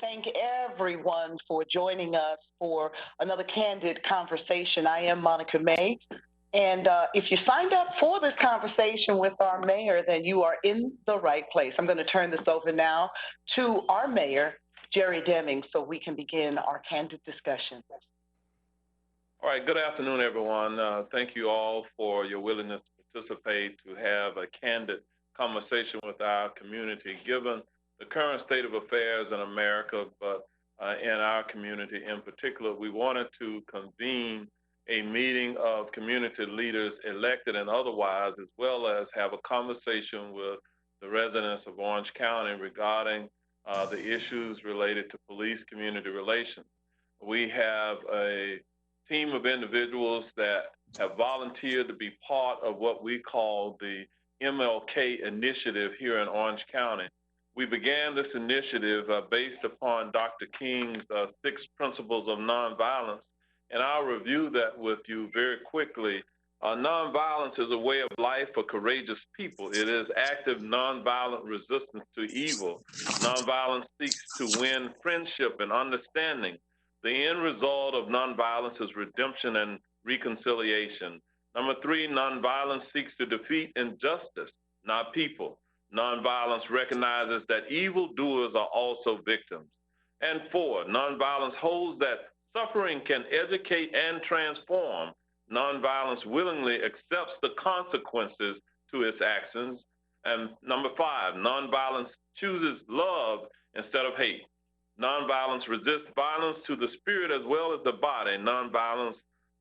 thank everyone for joining us for another candid conversation. I am Monica May. And if you signed up for this conversation with our mayor, then you are in the right place. I'm going to turn this over now to our mayor, Jerry Demings, so we can begin our candid discussion. All right, good afternoon, everyone. Thank you all for your willingness to participate, to have a candid conversation with our community, given the current state of affairs in America, but in our community in particular. We wanted to convene a meeting of community leaders, elected and otherwise, as well as have a conversation with the residents of Orange County regarding the issues related to police-community relations. We have a team of individuals that have volunteered to be part of what we call the Mlk Initiative here in Orange County. We began this initiative based upon Dr. King's 6 principles of nonviolence, and I'll review that with you very quickly. Nonviolence is a way of life for courageous people. It is active nonviolent resistance to evil. Nonviolence seeks to win friendship and understanding. The end result of nonviolence is redemption and reconciliation. Number 3, nonviolence seeks to defeat injustice, not people. Nonviolence recognizes that evildoers are also victims. And 4, nonviolence holds that suffering can educate and transform. Nonviolence willingly accepts the consequences to its actions. And number 5, nonviolence chooses love instead of hate. Nonviolence resists violence to the spirit as well as the body. Nonviolence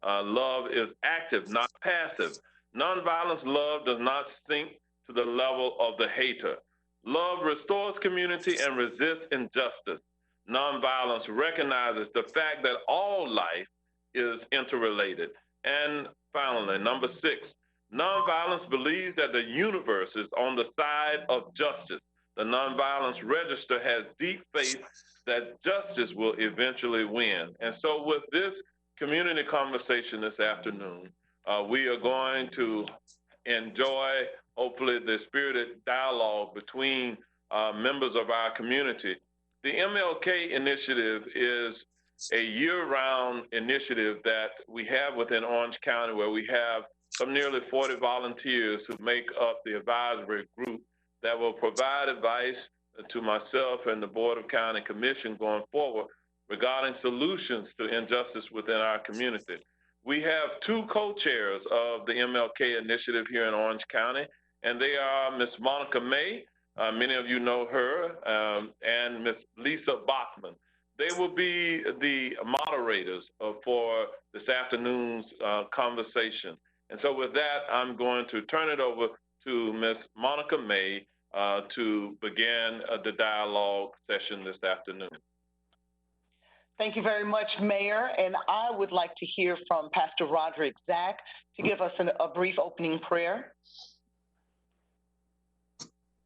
love is active, not passive. Nonviolence love does not sink to the level of the hater. Love restores community and resists injustice. Nonviolence recognizes the fact that all life is interrelated. And finally, number 6, nonviolence believes that the universe is on the side of justice. The nonviolence register has deep faith that justice will eventually win. And so with this community conversation this afternoon, we are going to enjoy, hopefully, the spirited dialogue between members of our community. The Mlk Initiative is a year-round initiative that we have within Orange County, where we have some nearly 40 volunteers who make up the advisory group that will provide advice to myself and the Board of County Commission going forward regarding solutions to injustice within our community. We have 2 co-chairs of the Mlk Initiative here in Orange County, and they are Ms. Monica May, many of you know her, and Ms. Lisa Bachman. They will be the moderators for this afternoon's conversation. And so with that, I'm going to turn it over to Ms. Monica May to begin the dialogue session this afternoon. Thank you very much, Mayor. And I would like to hear from Pastor Roderick Zach to give us a brief opening prayer.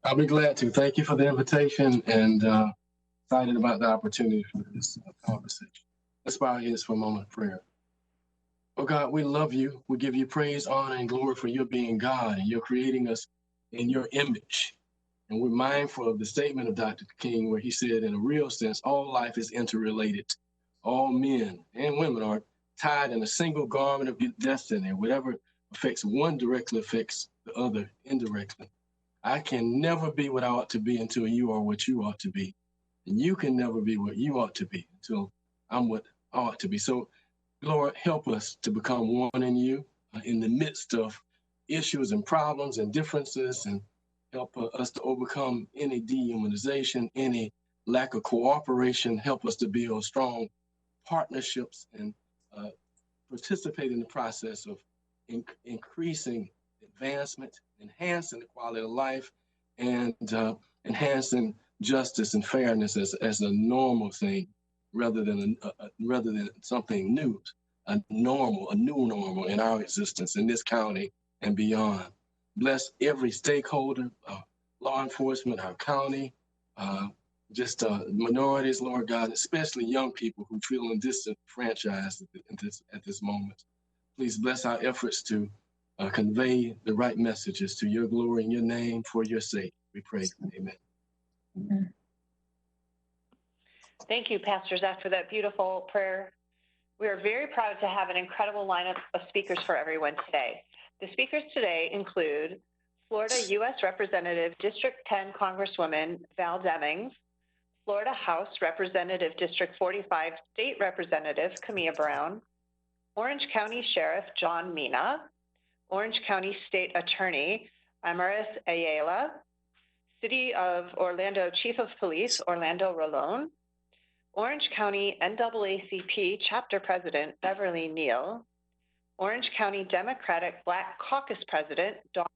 I'll be glad to. Thank you for the invitation, and excited about the opportunity for this conversation. Let's bow our heads for a moment of prayer. Oh God, we love you. We give you praise, honor, and glory for your being God, and you're creating us in your image. And we're mindful of the statement of Dr. King, where he said, in a real sense, all life is interrelated. All men and women are tied in a single garment of destiny. Whatever affects one directly affects the other indirectly. I can never be what I ought to be until you are what you ought to be. And you can never be what you ought to be until I'm what I ought to be. So, Lord, help us to become one in you in the midst of issues and problems and differences, and help us to overcome any dehumanization, any lack of cooperation. Help us to build strong partnerships and participate in the process of increasing advancement, enhancing the quality of life, and enhancing justice and fairness as a normal thing, rather than something new, a new normal in our existence in this county and beyond. Bless every stakeholder, law enforcement, our county, minorities, Lord God, especially young people who feel disenfranchised at this moment. Please bless our efforts to convey the right messages to your glory and your name for your sake. We pray. Amen. Thank you, Pastor Zach, for that beautiful prayer. We are very proud to have an incredible lineup of speakers for everyone today. The speakers today include Florida U.S. Representative District 10 Congresswoman Val Demings, Florida House Representative District 45 State Representative Camilla Brown, Orange County Sheriff John Mina, Orange County State Attorney Amaris Ayala, City of Orlando Chief of Police Orlando Rolón, Orange County NAACP Chapter President Beverly Neal, Orange County Democratic Black Caucus President Dawn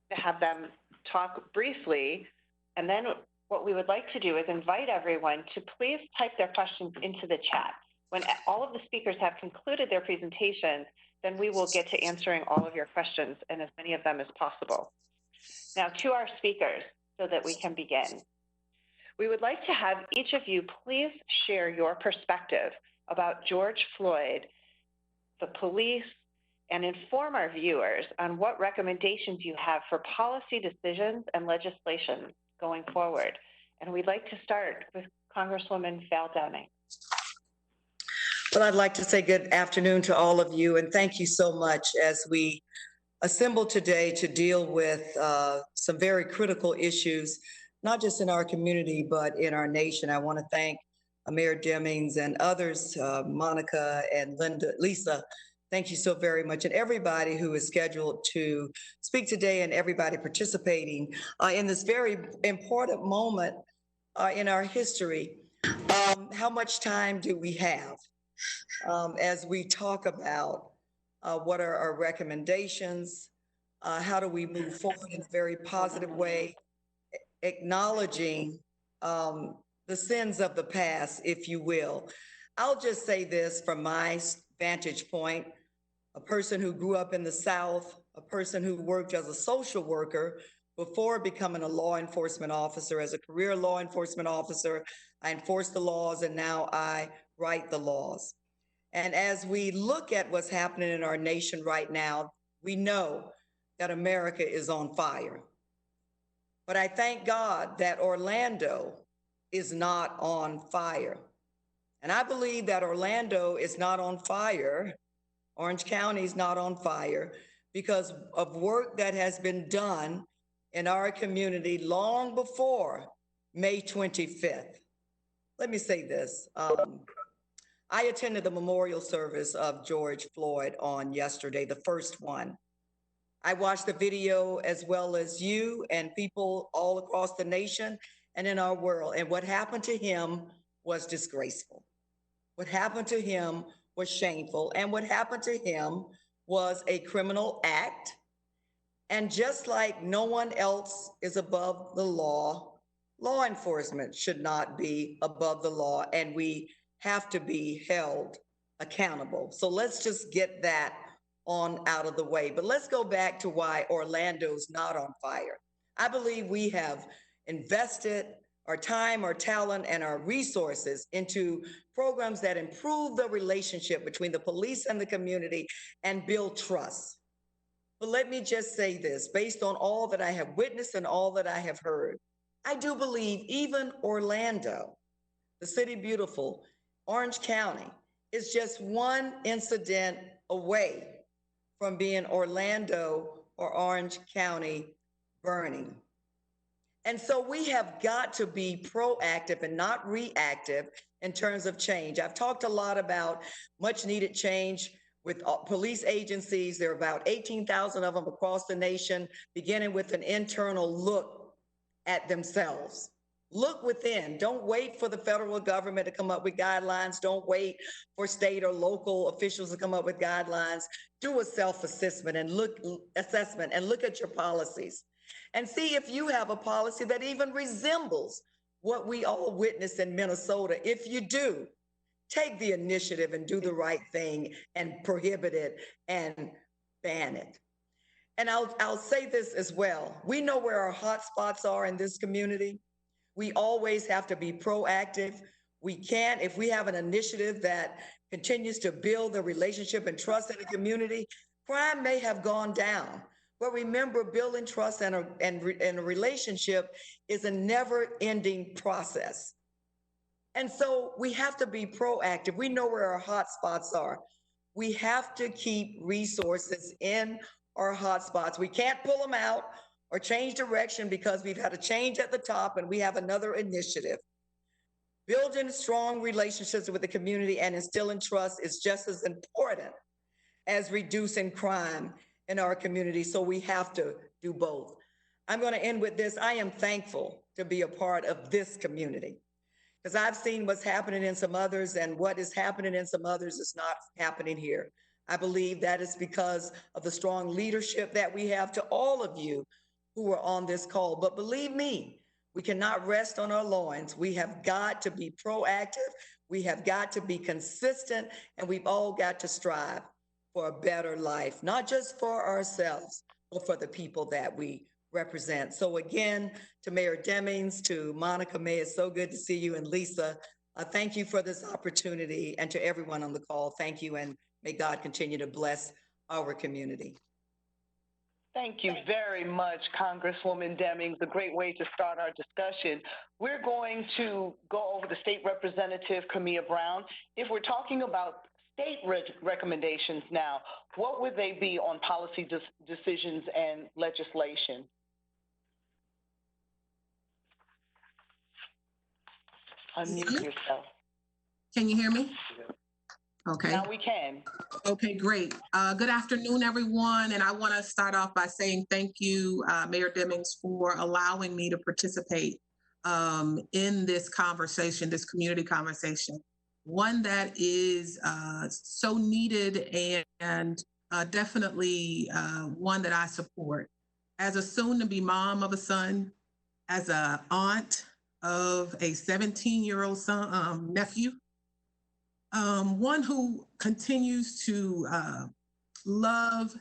to have them talk briefly, and then what we would like to do is invite everyone to please type their questions into the chat. When all of the speakers have concluded their presentations, then we will get to answering all of your questions and as many of them as possible. Now to our speakers so that we can begin. We would like to have each of you please share your perspective about George Floyd, the police, and inform our viewers on what recommendations you have for policy decisions and legislation going forward. And we'd like to start with Congresswoman Val Demings. Well, I'd like to say good afternoon to all of you, and thank you so much as we assemble today to deal with some very critical issues, not just in our community, but in our nation. I want to thank Mayor Demings and others, Monica and Lisa. Thank you so very much. And everybody who is scheduled to speak today and everybody participating in this very important moment in our history. How much time do we have as we talk about what are our recommendations? How do we move forward in a very positive way, acknowledging the sins of the past, if you will. I'll just say this from my vantage point, a person who grew up in the South, a person who worked as a social worker before becoming a law enforcement officer. As a career law enforcement officer, I enforce the laws and now I write the laws. And as we look at what's happening in our nation right now, we know that America is on fire. But I thank God that Orlando is not on fire. And I believe that Orlando is not on fire, Orange County is not on fire, because of work that has been done in our community long before May 25th. Let me say this. I attended the memorial service of George Floyd on yesterday, the first one. I watched the video as well as you and people all across the nation and in our world. And what happened to him was disgraceful. What happened to him was shameful. And what happened to him was a criminal act. And just like no one else is above the law, law enforcement should not be above the law, and we have to be held accountable. So let's just get that on out of the way. But let's go back to why Orlando's not on fire. I believe we have invested our time, our talent, and our resources into programs that improve the relationship between the police and the community and build trust. But let me just say this, based on all that I have witnessed and all that I have heard, I do believe even Orlando, the city beautiful, Orange County, is just one incident away from being Orlando or Orange County burning. And so we have got to be proactive and not reactive in terms of change. I've talked a lot about much needed change with police agencies. There are about 18,000 of them across the nation, beginning with an internal look at themselves. Look within. Don't wait for the federal government to come up with guidelines. Don't wait for state or local officials to come up with guidelines. Do a self-assessment and look at your policies and see if you have a policy that even resembles what we all witnessed in Minnesota. If you do, take the initiative and do the right thing and prohibit it and ban it. And I'll say this as well. We know where our hot spots are in this community. We always have to be proactive. We can't, if we have an initiative that continues to build the relationship and trust in the community, crime may have gone down. But remember, building trust and a relationship is a never-ending process. And so we have to be proactive. We know where our hot spots are. We have to keep resources in our hot spots. We can't pull them out or change direction because we've had a change at the top and we have another initiative. Building strong relationships with the community and instilling trust is just as important as reducing crime in our community. So we have to do both. I'm going to end with this. I am thankful to be a part of this community because I've seen what's happening in some others, and what is happening in some others is not happening here. I believe that is because of the strong leadership that we have. To all of you who are on this call. But believe me, we cannot rest on our loins. We have got to be proactive. We have got to be consistent, and we've all got to strive for a better life, not just for ourselves, but for the people that we represent. So again, to Mayor Demings, to Monica May, it's so good to see you, and Lisa, thank you for this opportunity, and to everyone on the call, thank you, and may God continue to bless our community. Thank you very much, Congresswoman Demings. A great way to start our discussion. We're going to go over the State Representative Camilla Brown. If we're talking about state recommendations now, what would they be on policy decisions and legislation? Unmute yourself. Can you hear me? Okay. Now we can. Okay, great. Good afternoon, everyone. And I want to start off by saying thank you, Mayor Demings, for allowing me to participate in this conversation, this community conversation, one that is so needed and definitely one that I support. As a soon-to-be mom of a son, as an aunt of a 17-year-old son, nephew, one who continues to love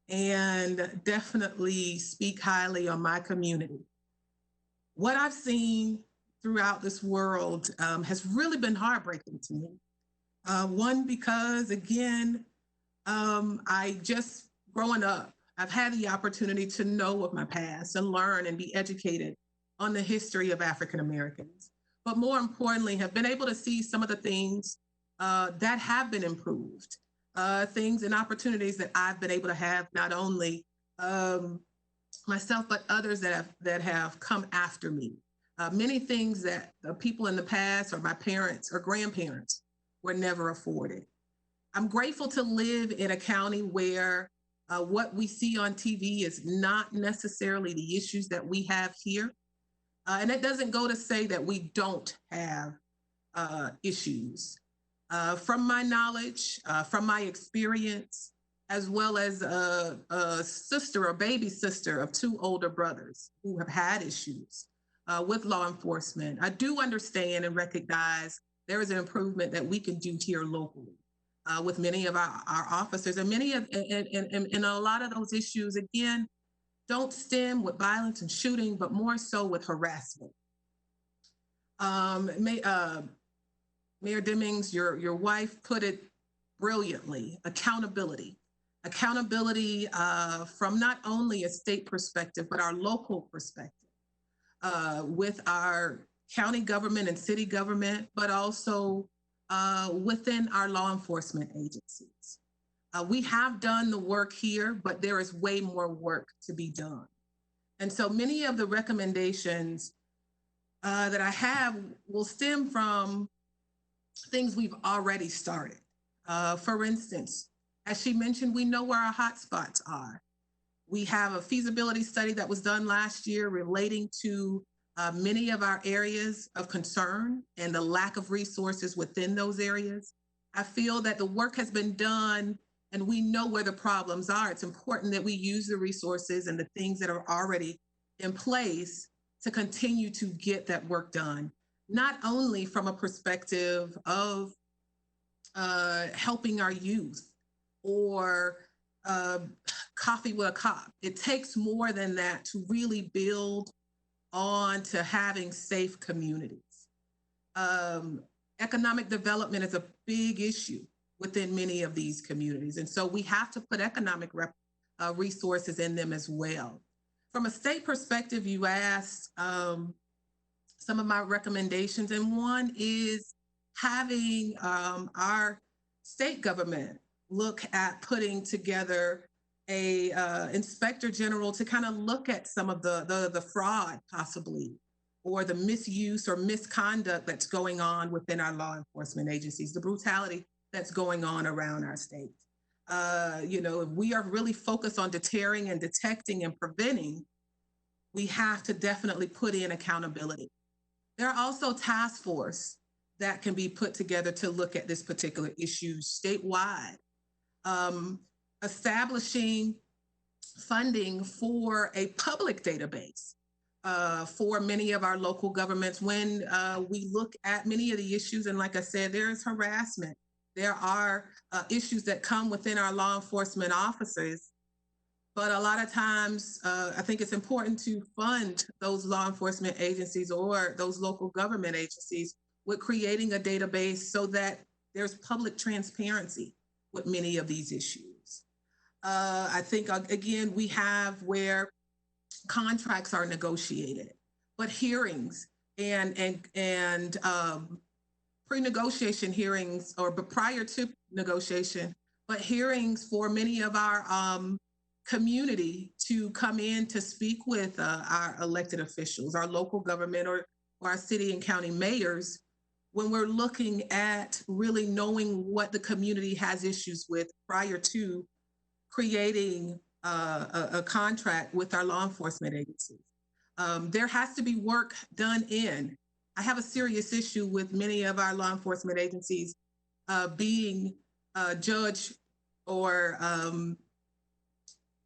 and definitely speak highly on my community. What I've seen throughout this world has really been heartbreaking to me. One, because again, I just growing up, I've had the opportunity to know of my past and learn and be educated on the history of African Americans. But more importantly, have been able to see some of the things that have been improved, things and opportunities that I've been able to have, not only myself, but others that have come after me. Many things that the people in the past or my parents or grandparents were never afforded. I'm grateful to live in a county where what we see on TV is not necessarily the issues that we have here. And that doesn't go to say that we don't have issues. From my knowledge, from my experience, as well as a sister or baby sister of two older brothers who have had issues with law enforcement, I do understand and recognize there is an improvement that we can do here locally with many of our officers, and many of and a lot of those issues again don't stem with violence and shooting, but more so with harassment. Mayor Demings, your wife put it brilliantly, accountability. Accountability from not only a state perspective, but our local perspective with our county government and city government, but also within our law enforcement agencies. We have done the work here, but there is way more work to be done. And so many of the recommendations that I have will stem from things we've already started. For instance, as she mentioned, we know where our hotspots are. We have a feasibility study that was done last year relating to many of our areas of concern and the lack of resources within those areas. I feel that the work has been done and we know where the problems are. It's important that we use the resources and the things that are already in place to continue to get that work done, not only from a perspective of helping our youth or coffee with a cop. It takes more than that to really build on to having safe communities. Economic development is a big issue within many of these communities. And so we have to put economic resources in them as well. From a state perspective, you asked some of my recommendations, and one is having our state government look at putting together a inspector general to kind of look at some of the fraud possibly, or the misuse or misconduct that's going on within our law enforcement agencies, the brutality that's going on around our state. If we are really focused on deterring and detecting and preventing, we have to definitely put in accountability. There are also task force that can be put together to look at this particular issue statewide. Establishing funding for a public database for many of our local governments when we look at many of the issues. And like I said, there is harassment. There are issues that come within our law enforcement offices. But a lot of times, I think it's important to fund those law enforcement agencies or those local government agencies with creating a database so that there's public transparency with many of these issues. I think, again, we have where contracts are negotiated, but hearings and pre-negotiation hearings or prior to negotiation, but hearings for many of our community to come in to speak with our elected officials, our local government or our city and county mayors, when we're looking at really knowing what the community has issues with prior to creating a contract with our law enforcement agencies. There has to be work done in. I have a serious issue with many of our law enforcement agencies being judged or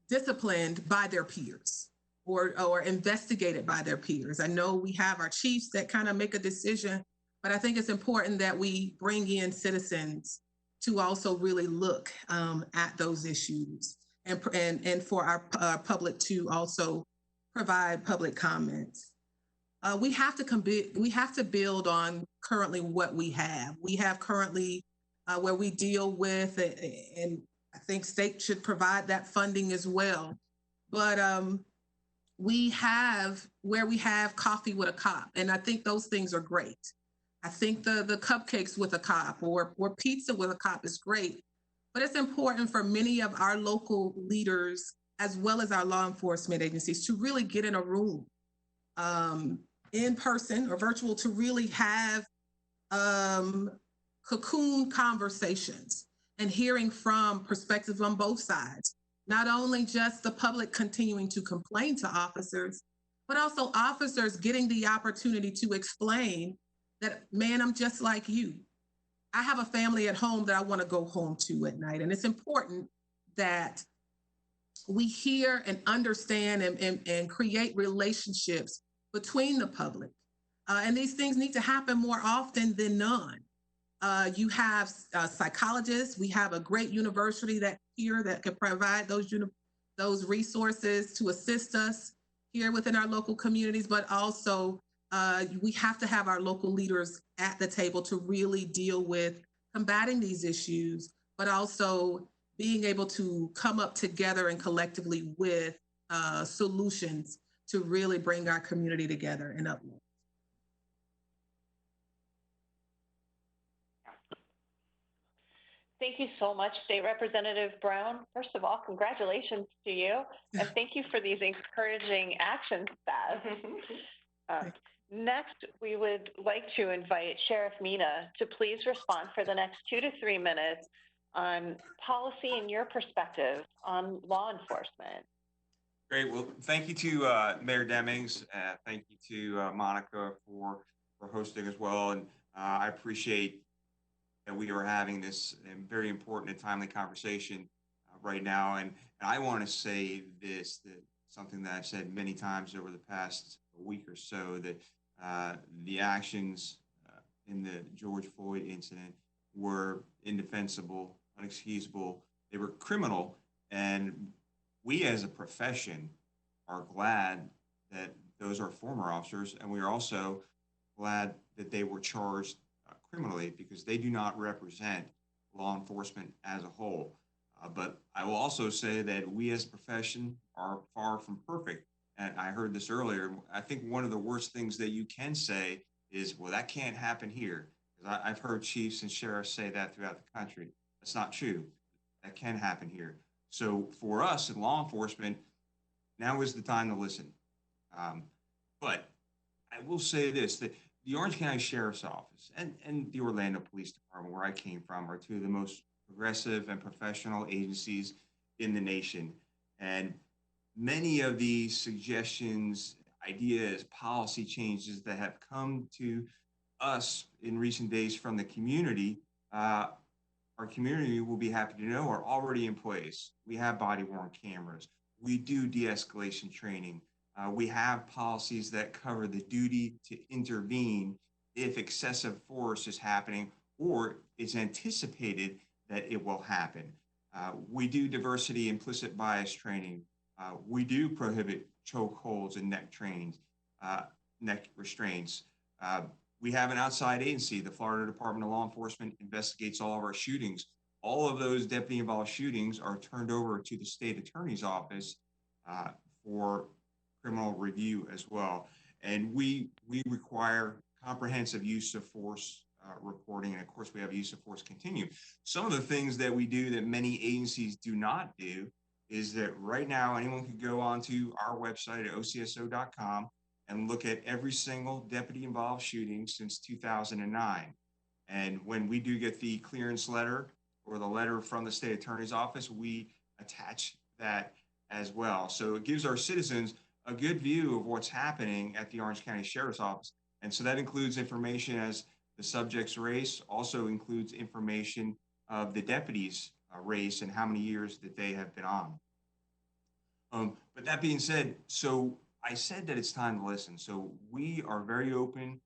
disciplined by their peers or investigated by their peers. I know we have our chiefs that kind of make a decision, but I think it's important that we bring in citizens to also really look at those issues and for our public to also provide public comments. We have to build on currently what we have. We have currently where we deal with, and I think state should provide that funding as well. But we have coffee with a cop, and I think those things are great. I think the cupcakes with a cop or pizza with a cop is great, but it's important for many of our local leaders as well as our law enforcement agencies to really get in a room in person or virtual to really have cocoon conversations and hearing from perspectives on both sides, not only just the public continuing to complain to officers, but also officers getting the opportunity to explain that, man, I'm just like you. I have a family at home that I want to go home to at night. And it's important that we hear and understand and create relationships between the public. And these things need to happen more often than none. You have psychologists. We have a great university that can provide those resources to assist us here within our local communities, but also we have to have our local leaders at the table to really deal with combating these issues, but also being able to come up together and collectively with solutions to really bring our community together and uplift. Thank you so much, State Representative Brown. First of all, congratulations to you, and thank you for these encouraging action steps. Next, we would like to invite Sheriff Mina to please respond for the next 2 to 3 minutes on policy and your perspective on law enforcement. Great. Well, thank you to Mayor Demings. Thank you to Monica for hosting as well. And I appreciate that we are having this very important and timely conversation right now. And I want to say this, that something that I've said many times over the past week or so, that the actions in the George Floyd incident were indefensible, unexcusable. They were criminal. And we as a profession are glad that those are former officers, and we are also glad that they were charged criminally, because they do not represent law enforcement as a whole. But I will also say that we as a profession are far from perfect. And I heard this earlier. I think one of the worst things that you can say is, well, that can't happen here. Because I've heard chiefs and sheriffs say that throughout the country. That's not true. That can happen here. So for us in law enforcement, now is the time to listen. But I will say this, that the Orange County Sheriff's Office and the Orlando Police Department, where I came from, are two of the most progressive and professional agencies in the nation. And many of these suggestions, ideas, policy changes that have come to us in recent days from the community, our community will be happy to know are already in place. We have body-worn cameras. We do de-escalation training. We have policies that cover the duty to intervene if excessive force is happening or it's anticipated that it will happen. We do diversity implicit bias training. We do prohibit chokeholds and neck restraints. We have an outside agency. The Florida Department of Law Enforcement investigates all of our shootings. All of those deputy-involved shootings are turned over to the state attorney's office for criminal review as well. And we require comprehensive use of force reporting. And of course, we have use of force continuum. Some of the things that we do that many agencies do not do is that right now, anyone can go onto our website at ocso.com and look at every single deputy-involved shooting since 2009. And when we do get the clearance letter or the letter from the state attorney's office, we attach that as well. So it gives our citizens a good view of what's happening at the Orange County Sheriff's Office. And so that includes information as the subject's race, also includes information of the deputy's race and how many years that they have been on. But that being said, so I said that it's time to listen. So we are very open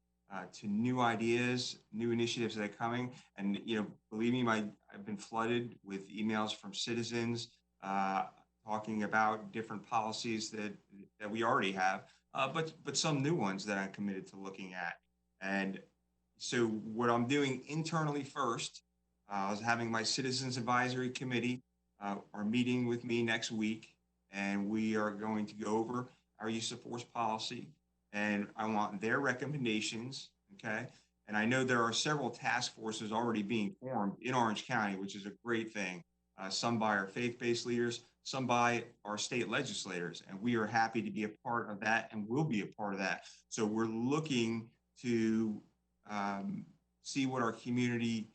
to new ideas, new initiatives that are coming. And, you know, believe me, I've been flooded with emails from citizens talking about different policies that we already have, but some new ones that I'm committed to looking at. And so what I'm doing internally first, I was having my Citizens Advisory Committee are meeting with me next week, and we are going to go over our use of force policy, and I want their recommendations, okay? And I know there are several task forces already being formed in Orange County, which is a great thing. Some by our faith-based leaders, some by our state legislators, and we are happy to be a part of that and will be a part of that. So we're looking to see what our community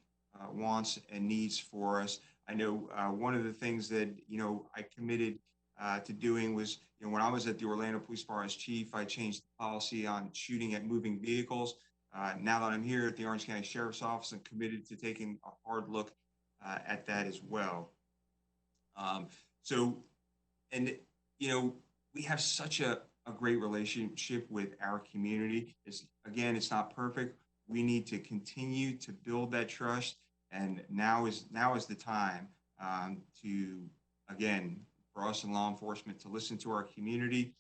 wants and needs for us. I know one of the things that, you know, I committed to doing was, you know, when I was at the Orlando Police Department as chief, I changed the policy on shooting at moving vehicles. Now that I'm here at the Orange County Sheriff's Office, I'm committed to taking a hard look at that as well. And you know, we have such a great relationship with our community. Again, it's not perfect. We need to continue to build that trust. And now is the time to, again, for us in law enforcement, to listen to our community,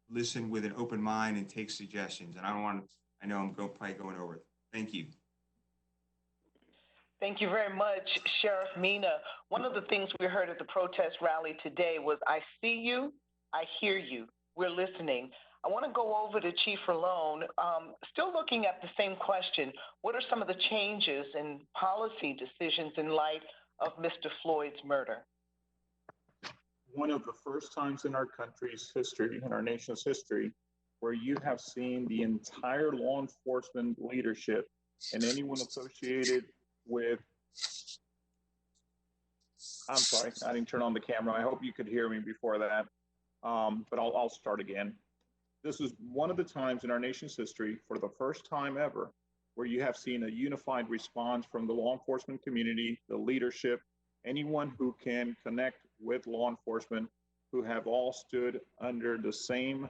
listen with an open mind and take suggestions. And I know I'm probably going over it. Thank you. Thank you very much, Sheriff Mina. One of the things we heard at the protest rally today was, I see you, I hear you, we're listening. I want to go over to Chief Rolone, still looking at the same question. What are some of the changes in policy decisions in light of Mr. Floyd's murder? One of the first times in our country's history, in our nation's history, where you have seen the entire law enforcement leadership and anyone associated with, I'm sorry, I didn't turn on the camera. I hope you could hear me before that, but I'll start again. This is one of the times in our nation's history, for the first time ever, where you have seen a unified response from the law enforcement community, the leadership, anyone who can connect with law enforcement, who have all stood under the same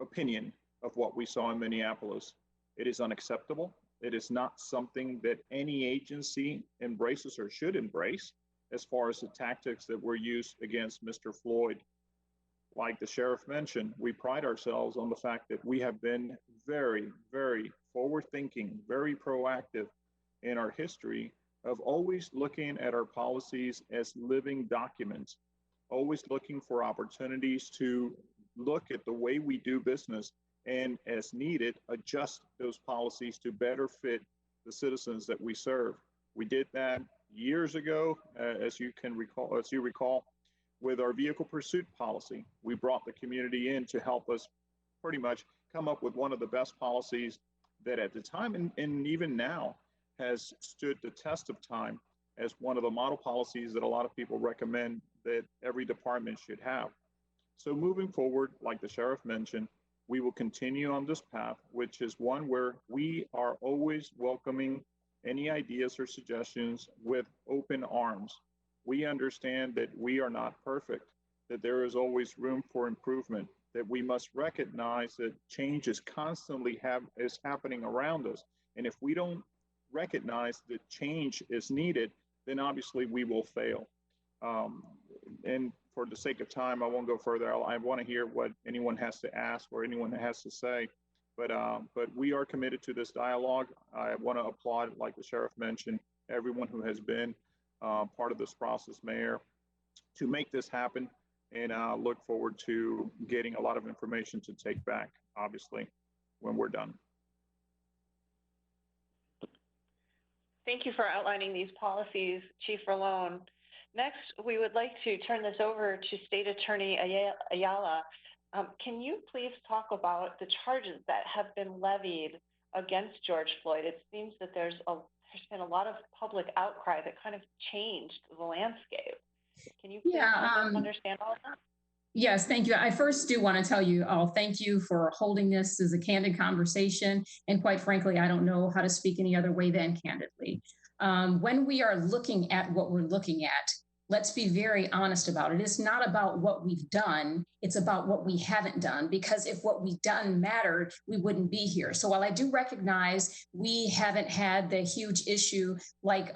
opinion of what we saw in Minneapolis. It is unacceptable. It is not something that any agency embraces or should embrace. as far as the tactics that were used against Mr. Floyd. Like the sheriff mentioned, we pride ourselves on the fact that we have been very, very forward-thinking, very proactive in our history of always looking at our policies as living documents, always looking for opportunities to look at the way we do business and, as needed, adjust those policies to better fit the citizens that we serve. We did that years ago, as you recall, with our vehicle pursuit policy. We brought the community in to help us pretty much come up with one of the best policies that at the time and even now has stood the test of time as one of the model policies that a lot of people recommend that every department should have. So moving forward, like the sheriff mentioned, we will continue on this path, which is one where we are always welcoming any ideas or suggestions with open arms. We understand that we are not perfect, that there is always room for improvement, that we must recognize that change is constantly happening around us. And if we don't recognize that change is needed, then obviously we will fail. And for the sake of time, I won't go further. I want to hear what anyone has to ask or anyone has to say. But we are committed to this dialogue. I want to applaud, like the sheriff mentioned, everyone who has been part of this process, Mayor, to make this happen. And look forward to getting a lot of information to take back, obviously, when we're done. Thank you for outlining these policies, Chief Rolone. Next, we would like to turn this over to State Attorney Ayala. Can you please talk about the charges that have been levied against George Floyd? It seems that there's been a lot of public outcry that kind of changed the landscape. Can you please help us understand all of that? Yes, thank you. I first do want to tell you all thank you for holding this as a candid conversation. And quite frankly, I don't know how to speak any other way than candidly. When we are looking at what we're looking at, let's be very honest about it. It's not about what we've done. It's about what we haven't done, because if what we've done mattered, we wouldn't be here. So while I do recognize we haven't had the huge issue like,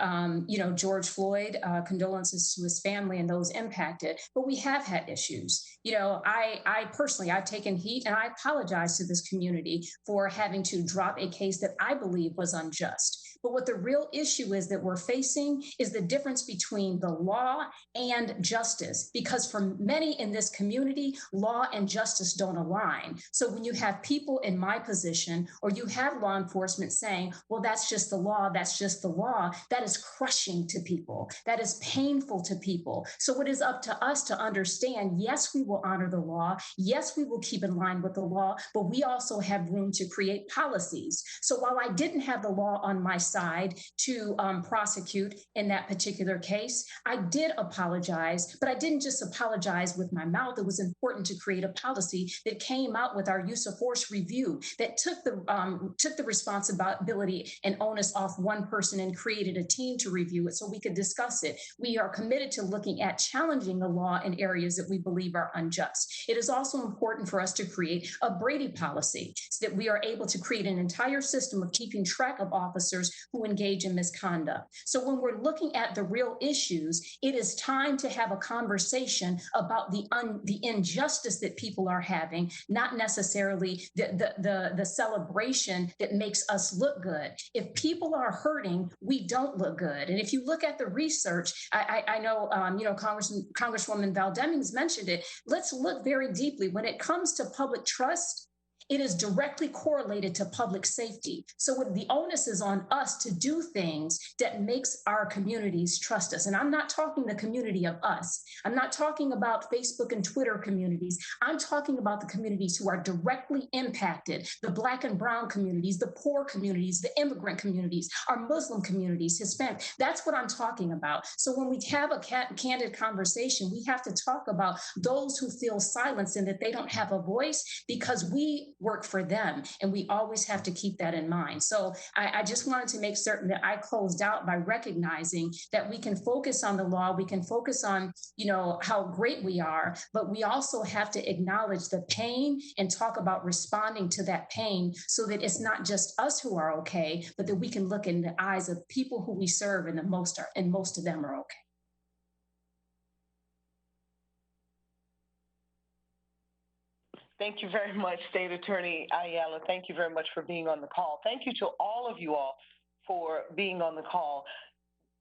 George Floyd, condolences to his family and those impacted, but we have had issues. I personally, I've taken heat, and I apologize to this community for having to drop a case that I believe was unjust. But what the real issue is that we're facing is the difference between the law and justice, because for many in this community, law and justice don't align. So when you have people in my position, or you have law enforcement saying, well, that's just the law, that's just the law, that is crushing to people. That is painful to people. So it is up to us to understand, yes, we will honor the law. Yes, we will keep in line with the law, but we also have room to create policies. So while I didn't have the law on my side to prosecute in that particular case, I did apologize, but I didn't just apologize with my mouth. It was important to create a policy that came out with our use of force review that took the responsibility and onus off one person and created a team to review it so we could discuss it. We are committed to looking at challenging the law in areas that we believe are unjust. It is also important for us to create a Brady policy so that we are able to create an entire system of keeping track of officers who engage in misconduct. So when we're looking at the real issues, it is time to have a conversation about the injustice that people are having, not necessarily the celebration that makes us look good. If people are hurting, we don't look good. And if you look at the research, I know, Congresswoman Demings mentioned it. Let's look very deeply. When it comes to public trust, it is directly correlated to public safety. So the onus is on us to do things that makes our communities trust us. And I'm not talking the community of us. I'm not talking about Facebook and Twitter communities. I'm talking about the communities who are directly impacted, the Black and brown communities, the poor communities, the immigrant communities, our Muslim communities, Hispanic. That's what I'm talking about. So when we have a candid conversation, we have to talk about those who feel silenced and that they don't have a voice, because we work for them, and we always have to keep that in mind. So I just wanted to make certain that I closed out by recognizing that we can focus on the law, we can focus on, how great we are, but we also have to acknowledge the pain and talk about responding to that pain so that it's not just us who are okay, but that we can look in the eyes of people who we serve, and most of them are okay. Thank you very much, State Attorney Ayala. Thank you very much for being on the call. Thank you to all of you all for being on the call.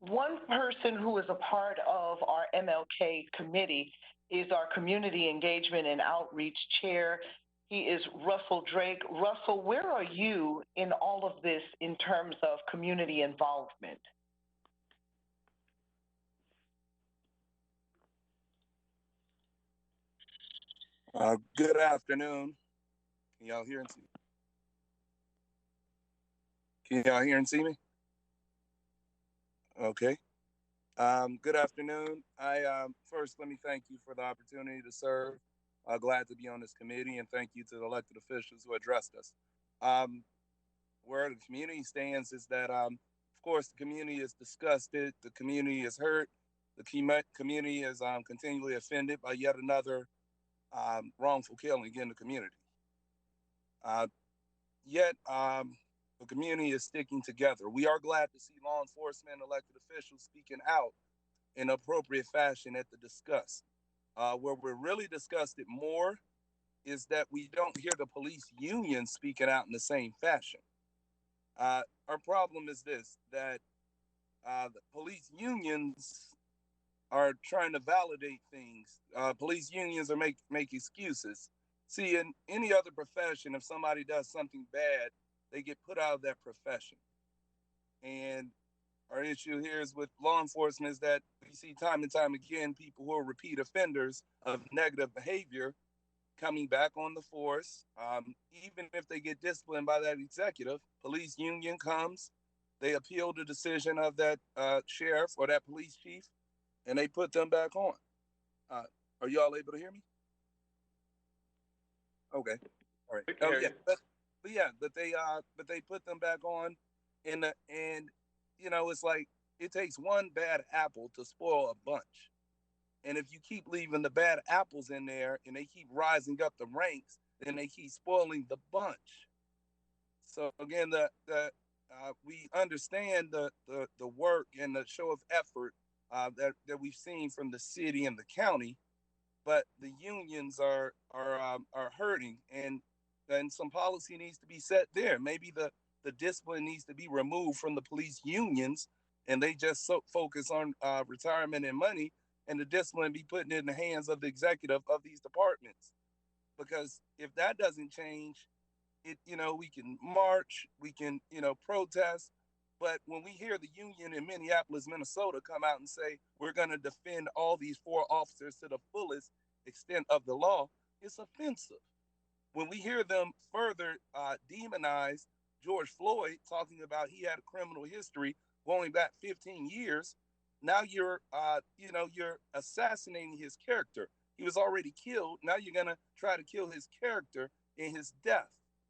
One person who is a part of our MLK committee is our Community Engagement and Outreach Chair. He is Russell Drake. Russell, where are you in all of this in terms of community involvement? Good afternoon. Can y'all hear and see? Can y'all hear and see me? Okay. Good afternoon. First, let me thank you for the opportunity to serve. Glad to be on this committee, and thank you to the elected officials who addressed us. Where the community stands is that, of course, the community is disgusted, the community is hurt, the community is continually offended by yet another wrongful killing in the community. Yet, the community is sticking together. We are glad to see law enforcement and elected officials speaking out in appropriate fashion at the disgust. Where we're really disgusted more is that we don't hear the police union speaking out in the same fashion. Our problem is this, that the police unions are trying to validate things. Police unions are make excuses. See, in any other profession, if somebody does something bad, they get put out of that profession. And our issue here is with law enforcement is that we see time and time again people who are repeat offenders of negative behavior coming back on the force. Even if they get disciplined by that executive, police union comes, they appeal the decision of that sheriff or that police chief, and they put them back on. Are y'all able to hear me? Okay, all right. Oh yeah, but they put them back on, and you know, it's like it takes one bad apple to spoil a bunch. And if you keep leaving the bad apples in there and they keep rising up the ranks, then they keep spoiling the bunch. So again, we understand the work and the show of effort that we've seen from the city and the county, but the unions are hurting, and some policy needs to be set there. Maybe the discipline needs to be removed from the police unions, and they just focus on retirement and money, and the discipline be put in the hands of the executive of these departments. Because if that doesn't change, we can march, we can, protest, but when we hear the union in Minneapolis, Minnesota come out and say, we're going to defend all these 4 officers to the fullest extent of the law, it's offensive. When we hear them further demonize George Floyd, talking about he had a criminal history going back 15 years, now you're assassinating his character. He was already killed. Now you're going to try to kill his character in his death.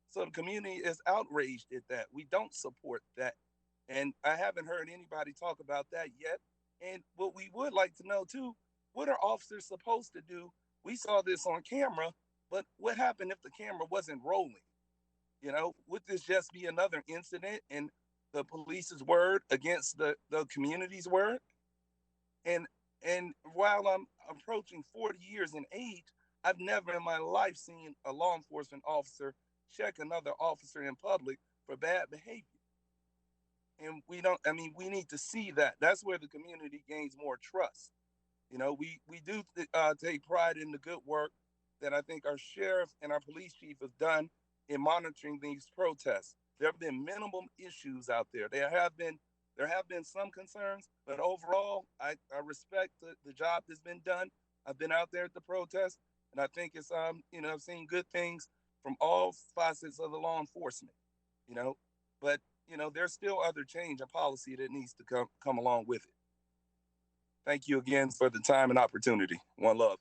So the community is outraged at that. We don't support that. And I haven't heard anybody talk about that yet. And what we would like to know too, what are officers supposed to do? We saw this on camera, but what happened if the camera wasn't rolling? Would this just be another incident in the police's word against the community's word? And while I'm approaching 40 years in age, I've never in my life seen a law enforcement officer check another officer in public for bad behavior. And we need to see that. That's where the community gains more trust. We do take pride in the good work that I think our sheriff and our police chief have done in monitoring these protests. There have been minimum issues out there. There have been some concerns, but overall, I respect the job that's been done. I've been out there at the protest, and I think it's I've seen good things from all facets of the law enforcement. But there's still other change in policy that needs to come along with it. Thank you again for the time and opportunity. One love.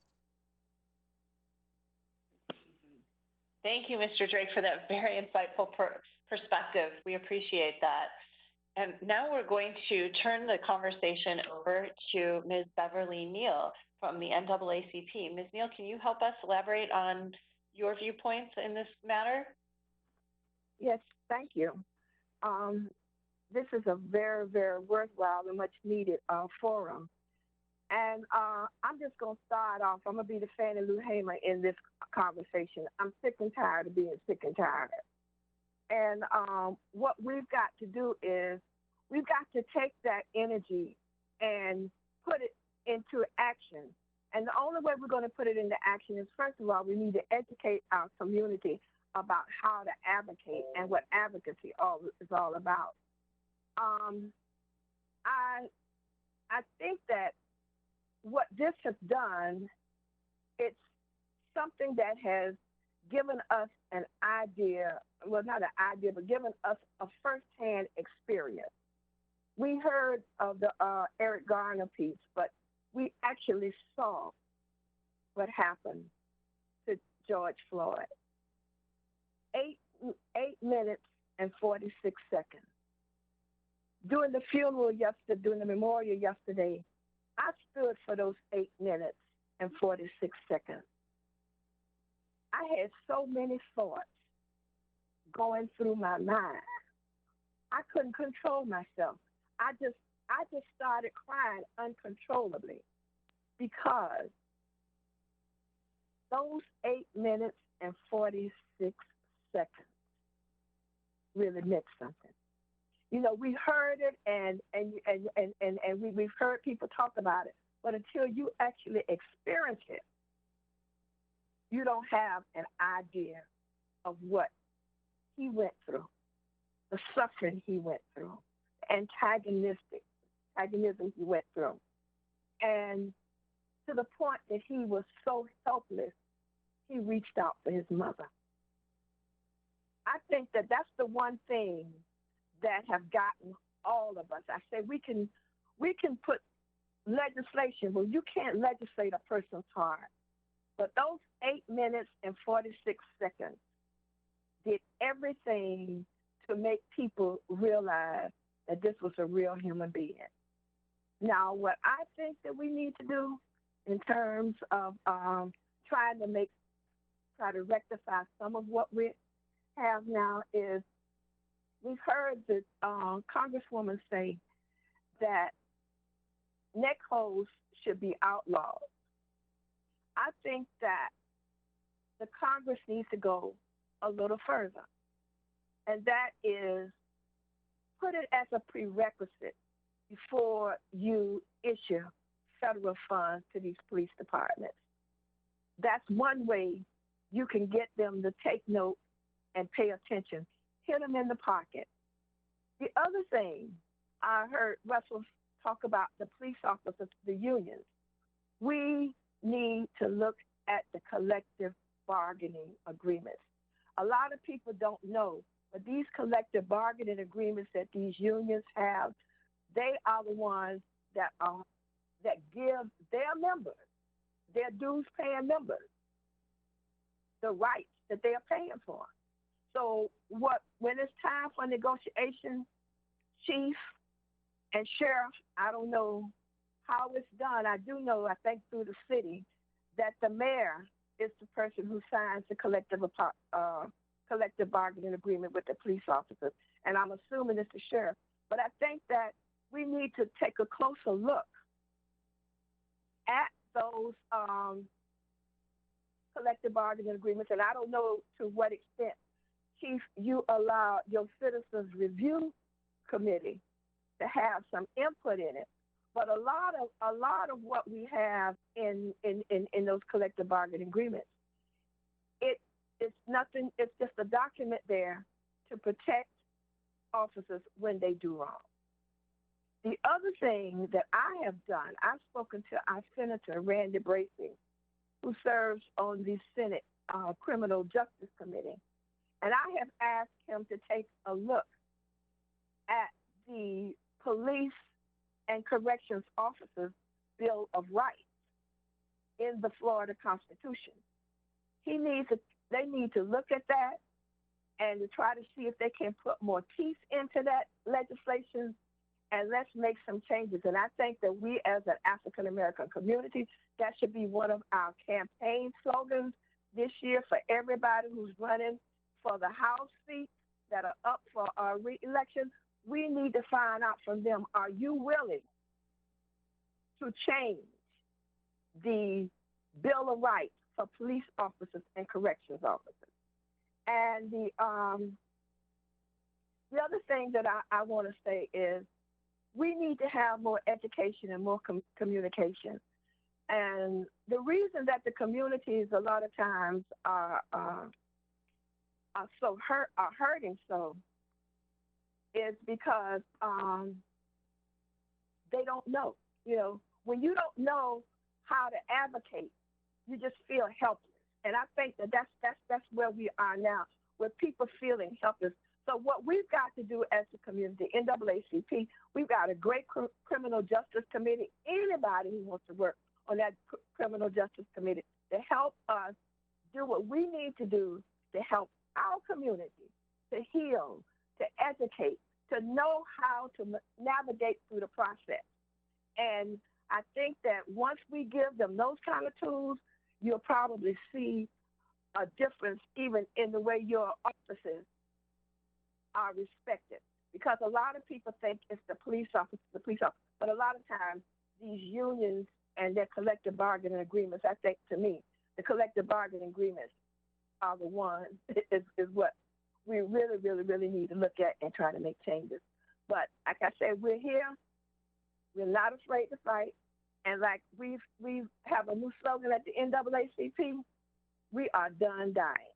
Thank you, Mr. Drake, for that very insightful perspective. We appreciate that. And now we're going to turn the conversation over to Ms. Beverly Neal from the NAACP. Ms. Neal, can you help us elaborate on your viewpoints in this matter? Yes, thank you. This is a very, very worthwhile and much needed forum. As And I'm just going to start off. I'm going to be the Fannie Lou Hamer in this conversation. I'm sick and tired of being sick and tired. And what we've got to do is we've got to take that energy and put it into action. And the only way we're going to put it into action is, first of all, we need to educate our community about how to advocate and what advocacy is all about. I think that what this has done, it's something that has given us an idea, well, not an idea, but given us a firsthand experience. We heard of the Eric Garner piece, but we actually saw what happened to George Floyd. 8 minutes and 46 seconds. During the funeral yesterday, during the memorial yesterday, I stood for those 8 minutes and 46 seconds. I had so many thoughts going through my mind. I couldn't control myself. I just started crying uncontrollably because those 8 minutes and 46 seconds really meant something. You know, we heard it and we've heard people talk about it, but until you actually experience it, you don't have an idea of what he went through, the suffering he went through, the antagonism he went through, and to the point that he was so helpless, he reached out for his mother. I think that that's the one thing that have gotten all of us. I say we can put legislation, well, you can't legislate a person's heart. But those 8 minutes and 46 seconds did everything to make people realize that this was a real human being. Now, what I think that we need to do in terms of try to rectify some of what we have now is we've heard the Congresswoman say that neck holds should be outlawed. I think that the Congress needs to go a little further, and that is put it as a prerequisite before you issue federal funds to these police departments. That's one way you can get them to take note and pay attention. Hit them in the pocket. The other thing, I heard Russell talk about the police officers, the unions. We need to look at the collective bargaining agreements. A lot of people don't know, but these collective bargaining agreements that these unions have, they are the ones that give their members, their dues-paying members, the rights that they are paying for. So when it's time for negotiation, chief and sheriff, I don't know how it's done. I do know, I think through the city, that the mayor is the person who signs the collective bargaining agreement with the police officers, and I'm assuming it's the sheriff. But I think that we need to take a closer look at those collective bargaining agreements, and I don't know to what extent, Chief, you allow your citizens review committee to have some input in it. But a lot of what we have in those collective bargaining agreements, it's nothing. It's just a document there to protect officers when they do wrong. The other thing that I have done, I've spoken to our Senator Randy Bracey, who serves on the Senate Criminal Justice Committee, and I have asked him to take a look at the Police and Corrections Officers Bill of Rights in the Florida Constitution. They need to look at that and to try to see if they can put more teeth into that legislation, and let's make some changes. And I think that we as an African-American community, that should be one of our campaign slogans this year for everybody who's running for the House seats that are up for our re-election. We need to find out from them, are you willing to change the Bill of Rights for police officers and corrections officers. And the other thing that I want to say is we need to have more education and more communication. And the reason that the communities a lot of times are hurting so is because they don't know. You know, when you don't know how to advocate, you just feel helpless. And I think that's where we are now, where people feeling helpless. So what we've got to do as a community, NAACP, we've got a great criminal justice committee. Anybody who wants to work on that criminal justice committee to help us do what we need to do to help our community to heal, to educate, to know how to navigate through the process. And I think that once we give them those kind of tools, you'll probably see a difference even in the way your offices are respected. Because a lot of people think it's the police officer, but a lot of times these unions and their collective bargaining agreements, I think to me, the collective bargaining agreements are the ones, is what we really, really, really need to look at and try to make changes. But like I said, we're here. We're not afraid to fight. And like we have a new slogan at the NAACP, we are done dying.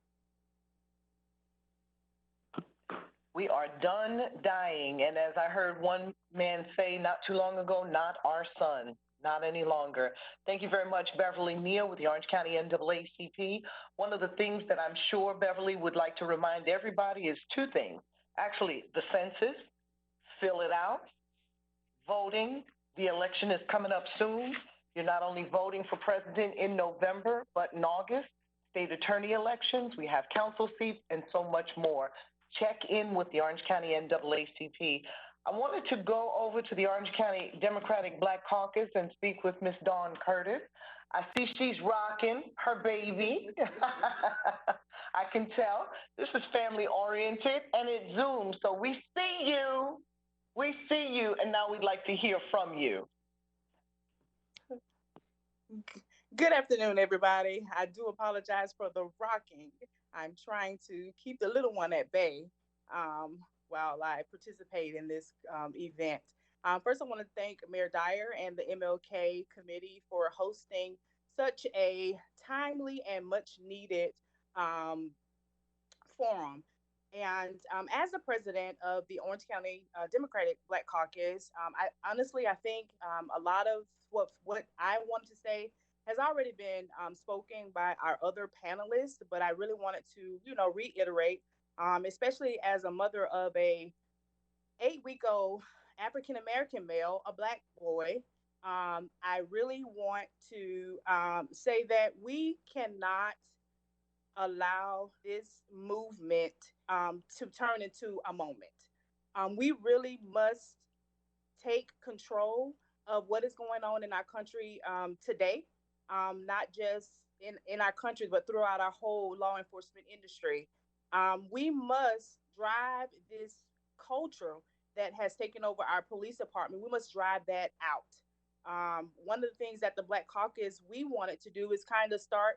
We are done dying. And as I heard one man say not too long ago, not our son, not any longer. Thank you very much, Beverly Neal with the Orange County NAACP. One of the things that I'm sure Beverly would like to remind everybody is two things. Actually, the census, fill it out, voting. The election is coming up soon. You're not only voting for president in November, but in August, state attorney elections, we have council seats, and so much more. Check in with the Orange County NAACP. I wanted to go over to the Orange County Democratic Black Caucus and speak with Ms. Dawn Curtis. I see she's rocking her baby. I can tell. This is family oriented and it zooms. So we see you. We see you, and now we'd like to hear from you. Good afternoon, everybody. I do apologize for the rocking. I'm trying to keep the little one at bay while I participate in this event. First, I want to thank Mayor Dyer and the MLK Committee for hosting such a timely and much needed forum. And as the president of the Orange County Democratic Black Caucus, I think a lot of what I wanted to say has already been spoken by our other panelists, but I really wanted to, reiterate, especially as a mother of a 8-week-old African-American male, a Black boy. I really want to say that we cannot allow this movement to turn into a moment. We really must take control of what is going on in our country today, not just in our country, but throughout our whole law enforcement industry. We must drive this culture that has taken over our police department. We must drive that out. One of the things that the Black Caucus we wanted to do is kind of start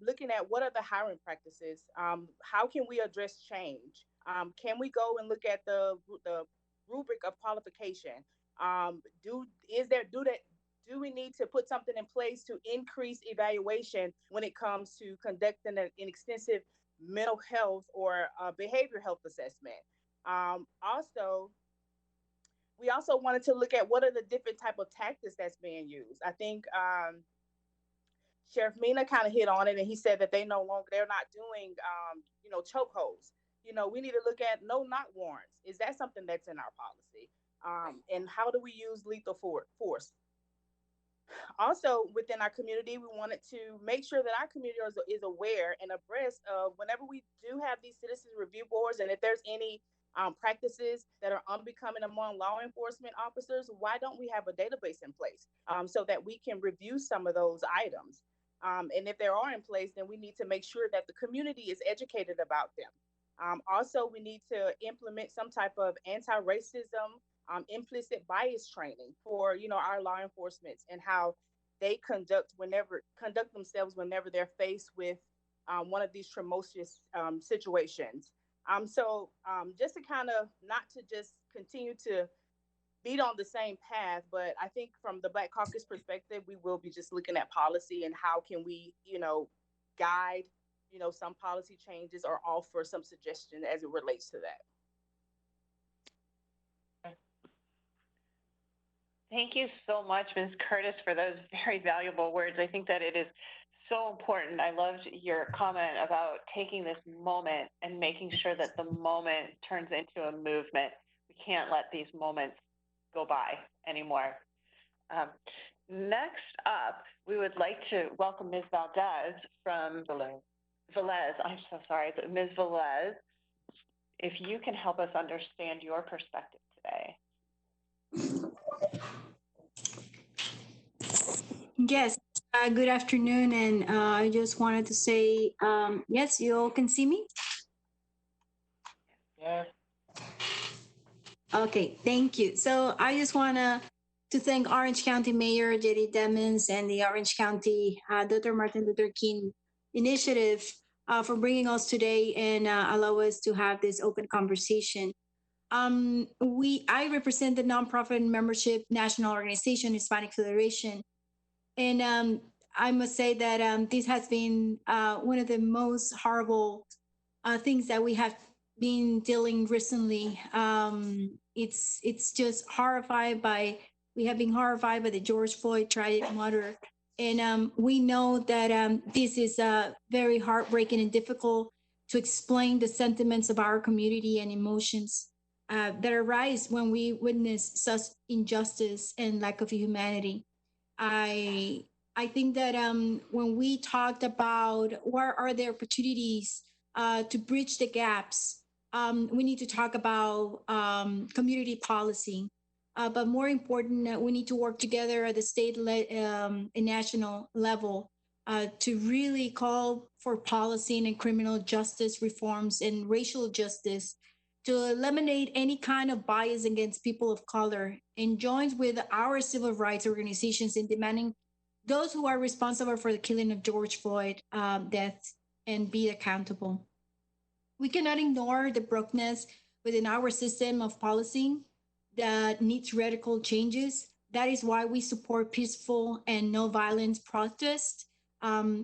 looking at what are the hiring practices. How can we address change? Can we go and look at the rubric of qualification? Do we need to put something in place to increase evaluation when it comes to conducting an extensive mental health or behavioral health assessment? We also wanted to look at what are the different type of tactics that's being used. I think Sheriff Mina kind of hit on it, and he said that they're not doing, chokeholds. We need to look at no knock warrants. Is that something that's in our policy? And how do we use lethal force? Also, within our community, we wanted to make sure that our community is aware and abreast of whenever we do have these citizens review boards, and if there's any practices that are unbecoming among law enforcement officers, why don't we have a database in place so that we can review some of those items? And if they are in place, then we need to make sure that the community is educated about them. Also, we need to implement some type of anti-racism, implicit bias training for, our law enforcement, and how they conduct themselves whenever they're faced with one of these tumultuous situations. So just to kind of not to just continue to beat on the same path, but I think from the Black Caucus perspective, we will be just looking at policy and how can we, guide, some policy changes or offer some suggestion as it relates to that. Thank you so much, Ms. Curtis, for those very valuable words. I think that it is so important. I loved your comment about taking this moment and making sure that the moment turns into a movement. We can't let these moments go by anymore. Next up, we would like to welcome Ms. Valdez from Velez. I'm so sorry, but Ms. Velez, if you can help us understand your perspective today. Yes, good afternoon, and I just wanted to say, yes, you all can see me? Yes. Okay, thank you. So I just want to thank Orange County Mayor J.D. Demings and the Orange County Dr. Martin Luther King Initiative for bringing us today and allow us to have this open conversation. I represent the nonprofit membership national organization, Hispanic Federation. And I must say that this has been one of the most horrible things that we have been dealing recently. It's just we have been horrified by the George Floyd tragic murder. And we know that this is very heartbreaking and difficult to explain the sentiments of our community and emotions that arise when we witness such injustice and lack of humanity. I think that when we talked about what are the opportunities to bridge the gaps, we need to talk about community policy. But more important, we need to work together at the state and national level to really call for policy and criminal justice reforms and racial justice to eliminate any kind of bias against people of color, and joins with our civil rights organizations in demanding those who are responsible for the killing of George Floyd death and be accountable. We cannot ignore the brokenness within our system of policing that needs radical changes. That is why we support peaceful and no violence protests.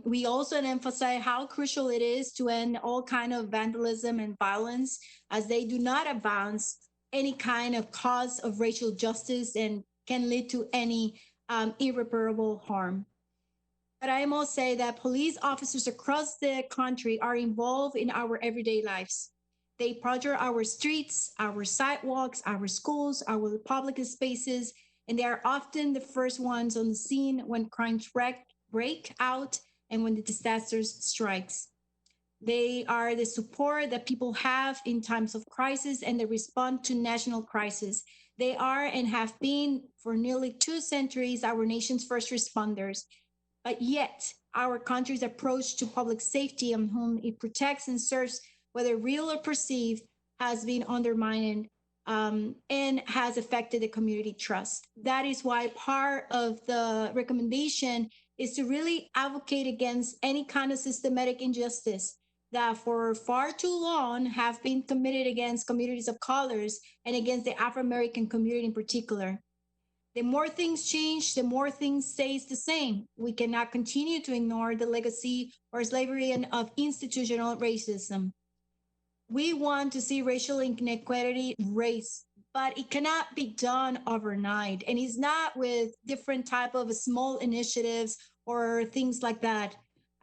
We also emphasize how crucial it is to end all kind of vandalism and violence, as they do not advance any kind of cause of racial justice and can lead to any irreparable harm. But I must say that police officers across the country are involved in our everyday lives. They patrol our streets, our sidewalks, our schools, our public spaces, and they are often the first ones on the scene when crimes break out and when the disasters strikes. They are the support that people have in times of crisis and they respond to national crisis. They are and have been for nearly 2 centuries our nation's first responders. But yet, our country's approach to public safety and whom it protects and serves, whether real or perceived, has been undermined and has affected the community trust. That is why part of the recommendation is to really advocate against any kind of systematic injustice that for far too long have been committed against communities of colors and against the Afro-American community in particular. The more things change, the more things stays the same. We cannot continue to ignore the legacy or slavery and of institutional racism. We want to see racial inequality erased, but it cannot be done overnight. And it's not with different type of small initiatives or things like that.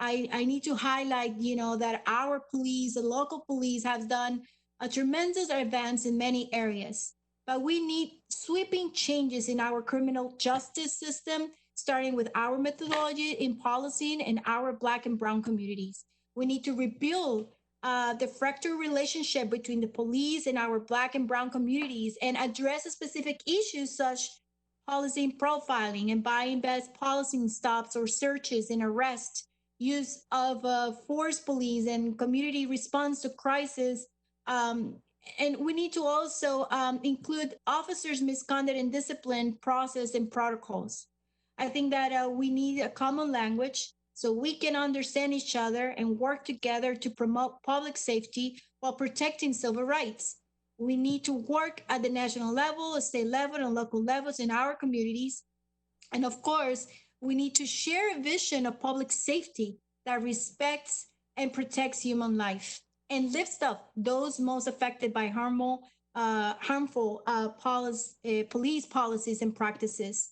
I need to highlight, that our police, the local police, have done a tremendous advance in many areas. But we need sweeping changes in our criminal justice system, starting with our methodology in policing and our Black and Brown communities. We need to rebuild the fractured relationship between the police and our Black and Brown communities and address specific issues such policing profiling and buying best policing stops or searches and arrests, use of force police and community response to crisis. And we need to also include officers' misconduct and discipline process and protocols. I think that we need a common language so we can understand each other and work together to promote public safety while protecting civil rights. We need to work at the national level, state level, and local levels in our communities. And of course, we need to share a vision of public safety that respects and protects human life and lifts up those most affected by harmful police policies and practices.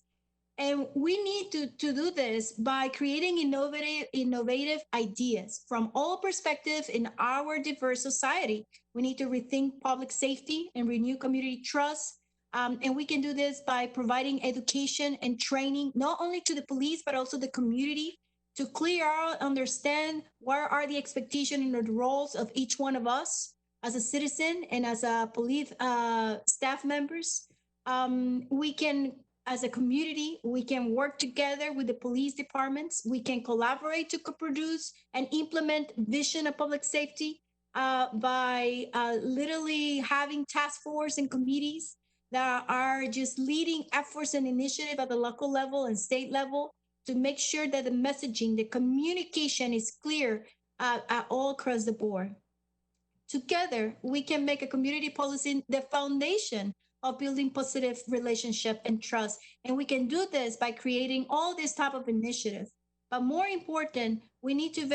And we need to do this by creating innovative ideas from all perspectives in our diverse society. We need to rethink public safety and renew community trust. And we can do this by providing education and training, not only to the police, but also the community to clear out, understand what are the expectations and the roles of each one of us as a citizen and as a police staff members. We can, as a community, we can work together with the police departments. We can collaborate to co-produce and implement vision of public safety by literally having task force and committees that are just leading efforts and initiative at the local level and state level to make sure that the messaging, the communication is clear at all across the board. Together, we can make a community policy the foundation of building positive relationship and trust. And we can do this by creating all this type of initiative. But more important, we need to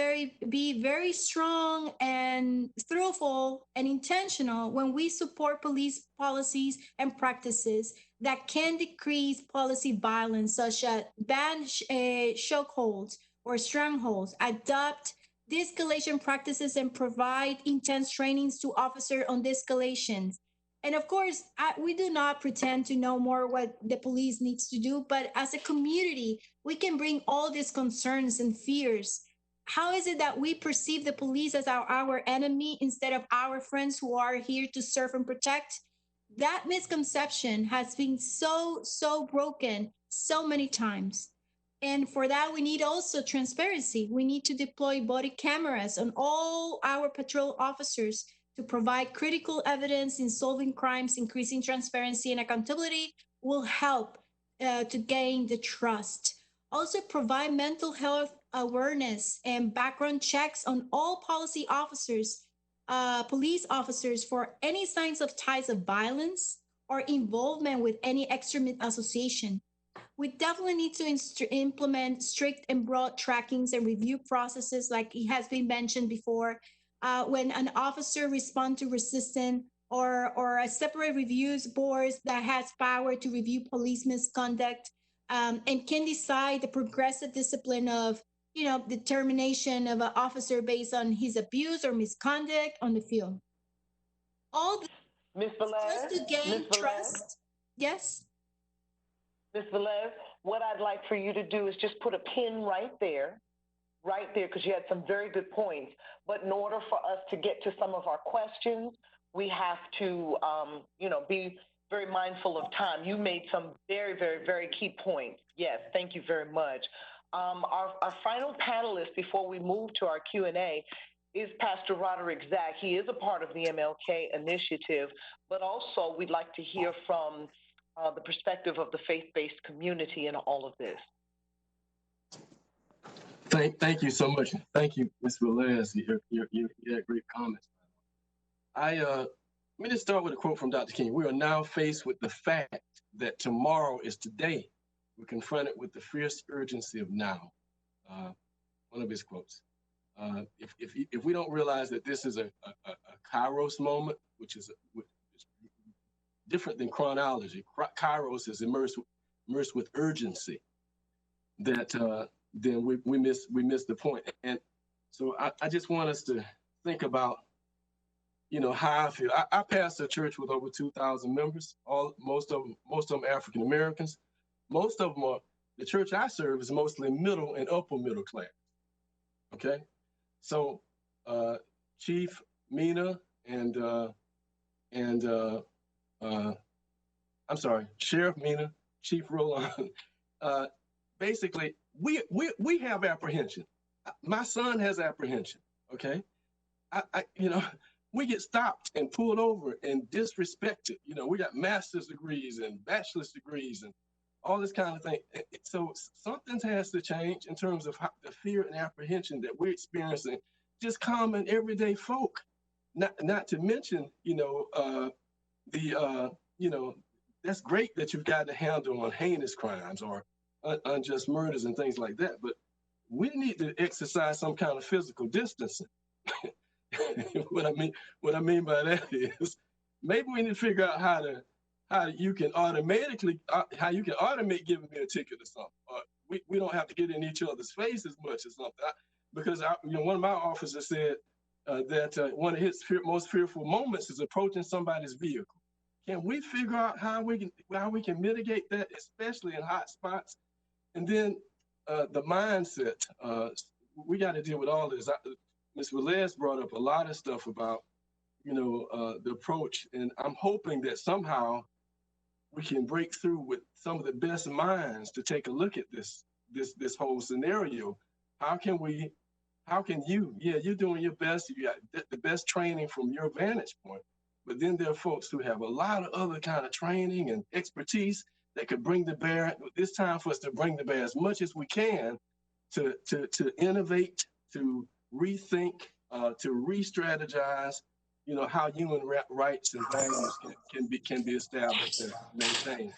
be very strong and thoughtful and intentional when we support police policies and practices that can decrease policy violence, such as ban chokeholds or strangleholds, adopt de-escalation practices, and provide intense trainings to officers on de-escalations. And of course, we do not pretend to know more what the police needs to do, but as a community, we can bring all these concerns and fears. How is it that we perceive the police as our enemy instead of our friends who are here to serve and protect? That misconception has been so broken so many times. And for that, we need also transparency. We need to deploy body cameras on all our patrol officers to provide critical evidence in solving crimes. Increasing transparency and accountability will help to gain the trust. Also, provide mental health awareness and background checks on all policy officers, police officers, for any signs of ties of violence or involvement with any extremist association. We definitely need to implement strict and broad trackings and review processes, like it has been mentioned before. When an officer responds to resistance, or a separate reviews board that has power to review police misconduct, and can decide the progressive discipline of, determination of an officer based on his abuse or misconduct on the field. All this Ms. Velez, just to gain trust. Yes. Ms. Velez, what I'd like for you to do is just put a pin right there, because you had some very good points. But in order for us to get to some of our questions, we have to, be very mindful of time. You made some very, very, very key points. Yes, thank you very much. Our final panelist before we move to our Q&A is Pastor Roderick Zach. He is a part of the Mlk Initiative, but also we'd like to hear from the perspective of the faith-based community in all of this. Thank you so much. Thank you, Ms. Velez. You had great comments. Let me just start with a quote from Dr. King. We are now faced with the fact that tomorrow is today. We're confronted with the fierce urgency of now. One of his quotes. If we don't realize that this is a Kairos moment, which is different than chronology, Kairos is immersed with urgency, that then we miss the point. And so I just want us to think about, how I feel. I pastor a church with over 2,000 members. Most of them African Americans. Most of them the church I serve is mostly middle and upper middle class. Okay, so Chief Mina and Sheriff Mina, Chief Roland. Basically, we have apprehension. My son has apprehension. Okay, we get stopped and pulled over and disrespected. We got master's degrees and bachelor's degrees and all this kind of thing. So something has to change in terms of the fear and apprehension that we're experiencing, just common everyday folk. Not to mention, that's great that you've got a handle on heinous crimes or unjust murders and things like that, but we need to exercise some kind of physical distancing. What I mean by that is maybe we need to figure out how you can automate giving me a ticket or something. Or we don't have to get in each other's face as much or something. Because one of my officers said that one of his most fearful moments is approaching somebody's vehicle. Can we figure out how we can mitigate that, especially in hot spots? And then the mindset. We got to deal with all this. Ms. Velez brought up a lot of stuff about the approach, and I'm hoping that somehow we can break through with some of the best minds to take a look at this whole scenario. How can you, you're doing your best, you got the best training from your vantage point, but then there are folks who have a lot of other kind of training and expertise that could bring to bear. It's time for us to bring to bear as much as we can to innovate, to rethink, to re-strategize, how human rights and values can be established and maintained.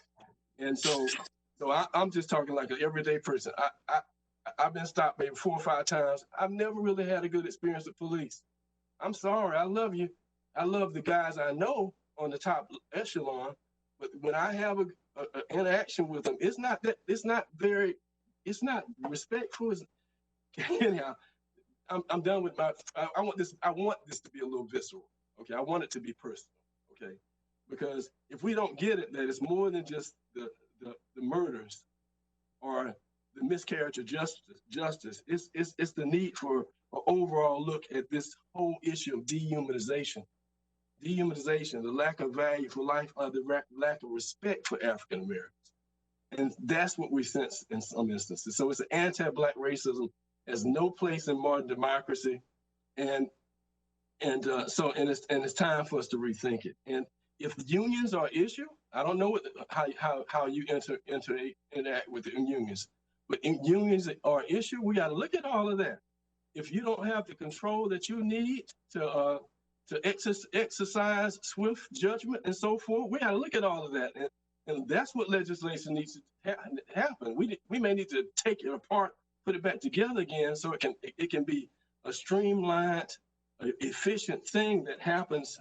And so I'm just talking like an everyday person. I've been stopped maybe 4 or 5 times. I've never really had a good experience with police. I'm sorry. I love you. I love the guys I know on the top echelon, but when I have an interaction with them, it's not respectful. Anyhow, I'm done with I want this to be a little visceral. Okay. I want it to be personal. Okay. Because if we don't get it, that it's more than just the murders or the miscarriage of justice. It's the need for an overall look at this whole issue of dehumanization, the lack of value for life, the lack of respect for African Americans. And that's what we sense in some instances. So it's an anti-Black racism, has no place in modern democracy. And it's time for us to rethink it. And if unions are an issue, I don't know how you interact with the unions, but in unions are an issue, we got to look at all of that. If you don't have the control that you need to exercise swift judgment and so forth, we got to look at all of that. And that's what legislation needs to happen. We may need to take it apart, put it back together again, so it can be a streamlined, efficient thing that happens.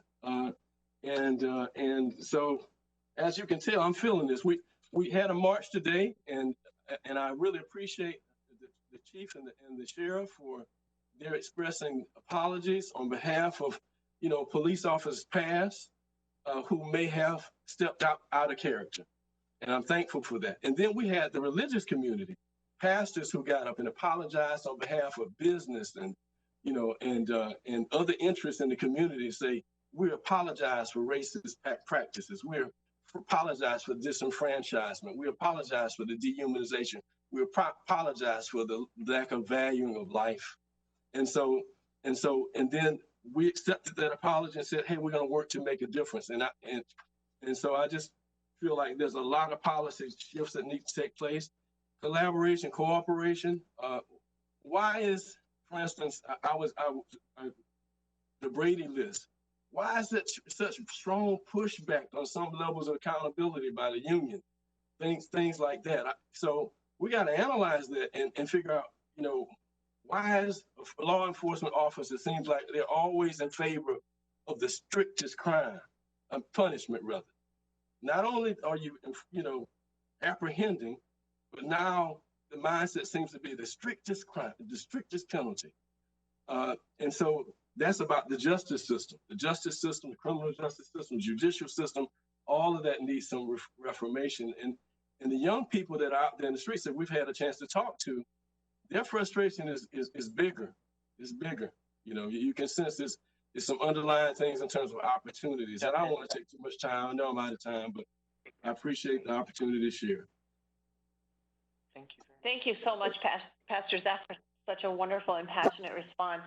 And so, as you can tell, I'm feeling this. We had a march today, and I really appreciate the chief and the sheriff for their expressing apologies on behalf of police officers past who may have stepped out of character, and I'm thankful for that. And then we had the religious community, pastors who got up and apologized on behalf of business and other interests in the community, say, we apologize for racist practices. We apologize for disenfranchisement. We apologize for the dehumanization. We apologize for the lack of valuing of life. And then we accepted that apology and said, hey, we're going to work to make a difference. And so I just feel like there's a lot of policy shifts that need to take place. Collaboration, cooperation. Why is, for instance, the Brady list? Why is it such strong pushback on some levels of accountability by the union? Things like that. So we got to analyze that and figure out, why is a law enforcement officer, it seems like they're always in favor of the strictest crime, punishment rather. Not only are you, apprehending, but now the mindset seems to be the strictest crime, the strictest penalty. And so that's about the justice system, the criminal justice system, judicial system. All of that needs some reformation. And the young people that are out there in the streets that we've had a chance to talk to, their frustration is bigger. It's bigger. You can sense there's some underlying things in terms of opportunities. And I don't want to take too much time. I know I'm out of time, but I appreciate the opportunity to share. Thank you so much, Pastor Zach, for such a wonderful and passionate response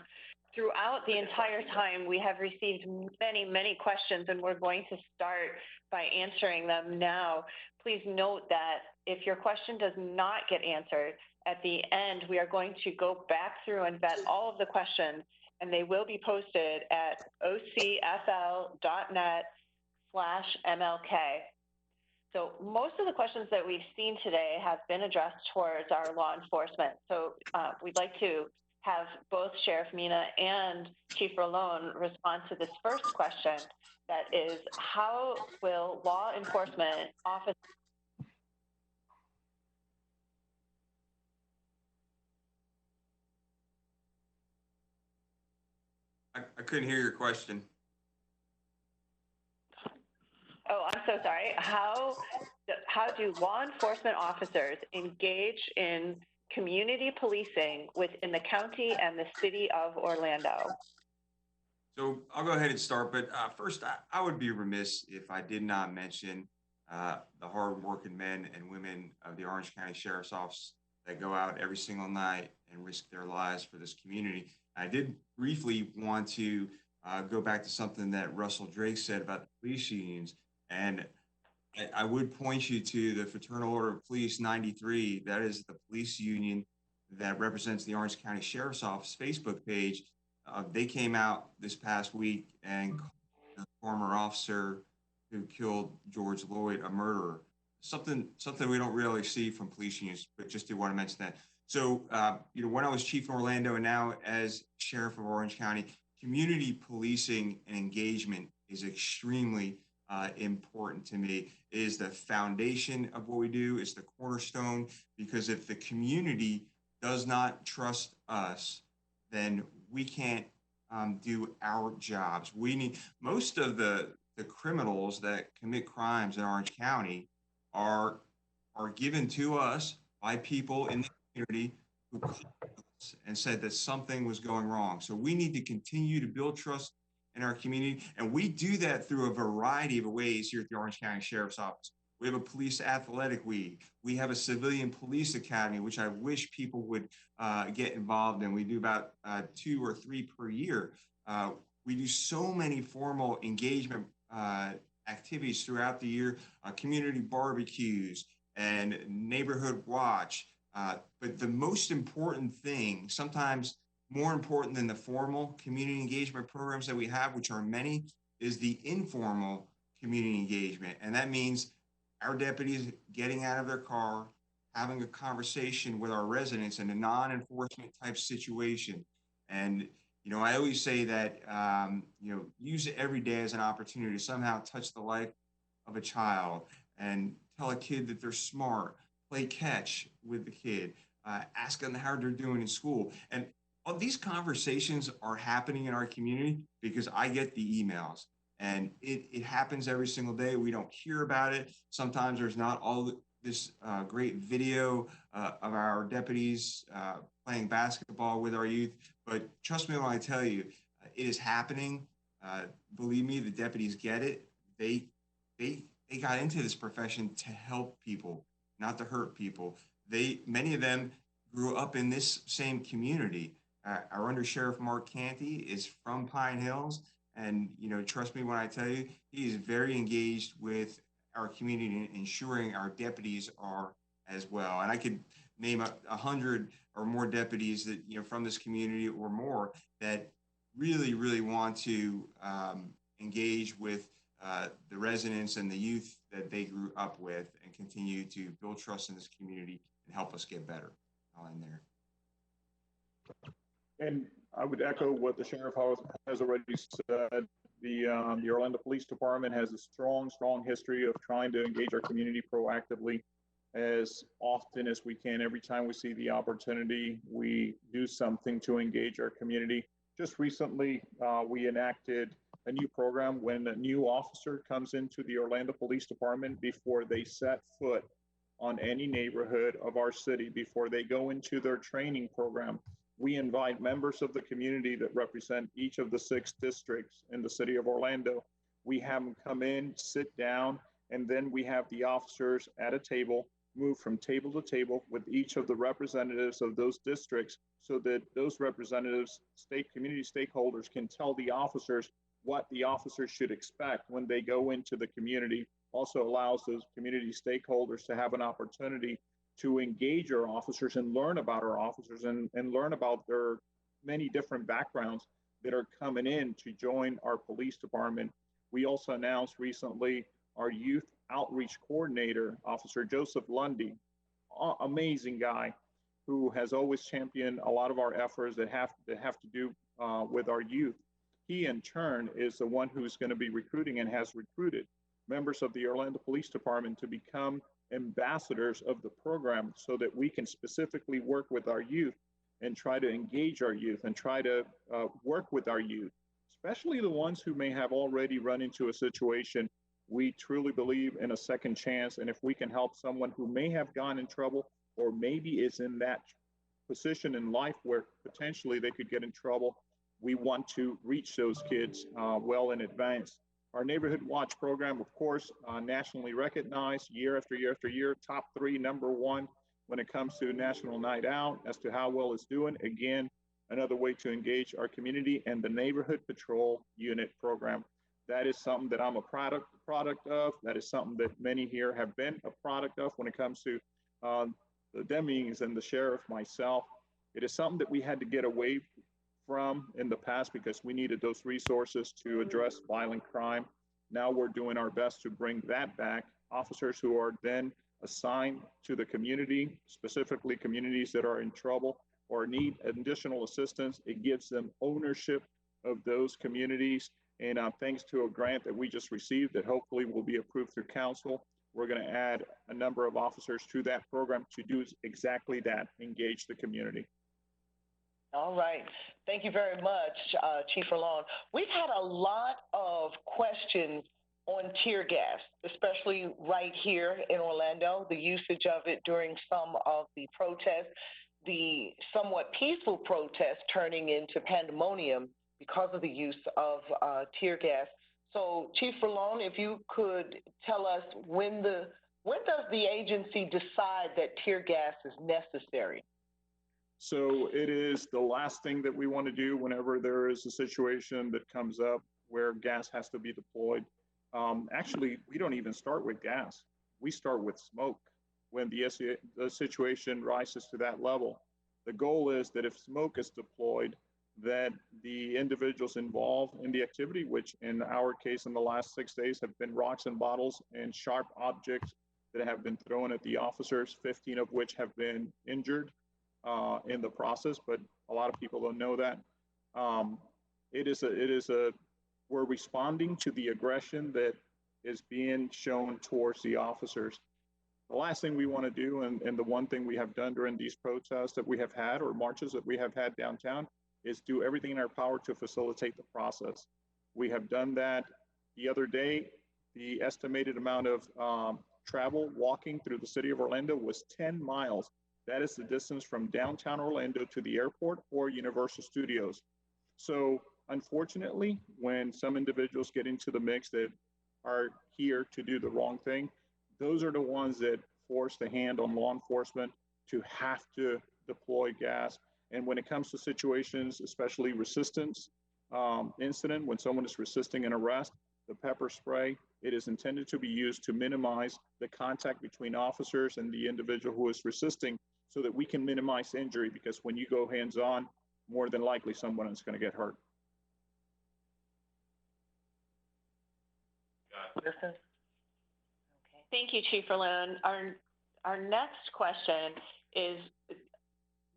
throughout the entire time, we have received many, many questions, and we're going to start by answering them now. Please note that if your question does not get answered, at the end, we are going to go back through and vet all of the questions, and they will be posted at ocfl.net/MLK. So most of the questions that we've seen today have been addressed towards our law enforcement. So we'd like to have both Sheriff Mina and Chief Rolone respond to this first question, that is, how will law enforcement officers I couldn't hear your question. Oh, I'm so sorry. How do law enforcement officers engage in community policing within the county and the city of Orlando? So I'll go ahead and start, but first I would be remiss if I did not mention the hardworking men and women of the Orange County Sheriff's Office that go out every single night and risk their lives for this community. I did briefly want to go back to something that Russell Drake said about the police unions. And I would point you to the Fraternal Order of Police 93. That is the police union that represents the Orange County Sheriff's Office Facebook page. They came out this past week and called the former officer who killed George Floyd a murderer. Something we don't really see from police unions, but just do want to mention that. So, when I was chief in Orlando and now as sheriff of Orange County, community policing and engagement is extremely important to me. It is the foundation of what we do. It's the cornerstone, because if the community does not trust us, then we can't do our jobs. We need, most of the criminals that commit crimes in Orange County are given to us by people in the community who called us and said that something was going wrong. So we need to continue to build trust in our community. And we do that through a variety of ways here at the Orange County Sheriff's Office. We have a police athletic week. We have a civilian police academy, which I wish people would get involved in. We do about 2 or 3 per year. We do so many formal engagement activities throughout the year, community barbecues and neighborhood watch. But the most important thing, sometimes more important than the formal community engagement programs that we have, which are many, is the informal community engagement. And that means our deputies getting out of their car, having a conversation with our residents in a non-enforcement type situation. And, I always say that, use it every day as an opportunity to somehow touch the life of a child and tell a kid that they're smart, play catch with the kid, ask them how they're doing in school. And all these conversations are happening in our community because I get the emails. And it happens every single day. We don't hear about it. Sometimes there's not all this great video of our deputies playing basketball with our youth. But trust me when I tell you, it is happening. Believe me, the deputies get it. They got into this profession to help people, not to hurt people. Many of them grew up in this same community. Our Under Sheriff Mark Canty is from Pine Hills. And, trust me when I tell you, he is very engaged with our community and ensuring our deputies are as well. And I could name 100 or more deputies that, from this community or more that really, really want to engage with the residents and the youth that they grew up with and continue to build trust in this community and help us get better in there. And I would echo what the sheriff has already said. The Orlando Police Department has a strong history of trying to engage our community proactively as often as we can. Every time we see the opportunity, we do something to engage our community. Just recently, we enacted a new program when a new officer comes into the Orlando Police Department, before they set foot on any neighborhood of our city, before they go into their training program, we invite members of the community that represent each of the 6 districts in the city of Orlando. We have them come in, sit down, and then we have the officers at a table move from table to table with each of the representatives of those districts so that those representatives, community stakeholders can tell the officers what the officers should expect when they go into the community. Also allows those community stakeholders to have an opportunity to engage our officers and learn about our officers and learn about their many different backgrounds that are coming in to join our police department. We also announced recently our youth outreach coordinator, Officer Joseph Lundy, amazing guy who has always championed a lot of our efforts that have to do with our youth. He in turn is the one who's going to be recruiting and has recruited members of the Orlando Police Department to become ambassadors of the program so that we can specifically work with our youth and try to engage our youth and try to work with our youth, especially the ones who may have already run into a situation. We truly believe in a second chance. And if we can help someone who may have gone in trouble or maybe is in that position in life where potentially they could get in trouble, we want to reach those kids well in advance. Our Neighborhood Watch program, of course, nationally recognized year after year after year, top 3, #1 when it comes to National Night Out as to how well it's doing. Again, another way to engage our community. And the Neighborhood Patrol Unit program. That is something that I'm a product of. That is something that many here have been a product of when it comes to the Demings and the sheriff, myself. It is something that we had to get away from in the past because we needed those resources to address violent crime. Now we're doing our best to bring that back. Officers who are then assigned to the community, specifically communities that are in trouble or need additional assistance, it gives them ownership of those communities. And thanks to a grant that we just received that hopefully will be approved through council, we're going to add a number of officers to that program to do exactly that, engage the community. All right. Thank you very much, Chief Falcone. We've had a lot of questions on tear gas, especially right here in Orlando, the usage of it during some of the protests, the somewhat peaceful protests turning into pandemonium because of the use of tear gas. So, Chief Falcone, if you could tell us when does the agency decide that tear gas is necessary? So it is the last thing that we want to do whenever there is a situation that comes up where gas has to be deployed. Actually, we don't even start with gas. We start with smoke when the situation rises to that level. The goal is that if smoke is deployed, that the individuals involved in the activity, which in our case in the last 6 days have been rocks and bottles and sharp objects that have been thrown at the officers, 15 of which have been injured in the process, but a lot of people don't know that. We're responding to the aggression that is being shown towards the officers. The last thing we want to do, and the one thing we have done during these protests that we have had or marches that we have had downtown, is do everything in our power to facilitate the process. We have done that. The other day, the estimated amount of travel walking through the city of Orlando was 10 miles. That is the distance from downtown Orlando to the airport or Universal Studios. So unfortunately, when some individuals get into the mix that are here to do the wrong thing, those are the ones that force the hand on law enforcement to have to deploy gas. And when it comes to situations, especially resistance incident, when someone is resisting an arrest, the pepper spray, it is intended to be used to minimize the contact between officers and the individual who is resisting so that we can minimize injury, because when you go hands-on, more than likely someone is going to get hurt. Okay. Thank you, Chief Falcone. Our next question is,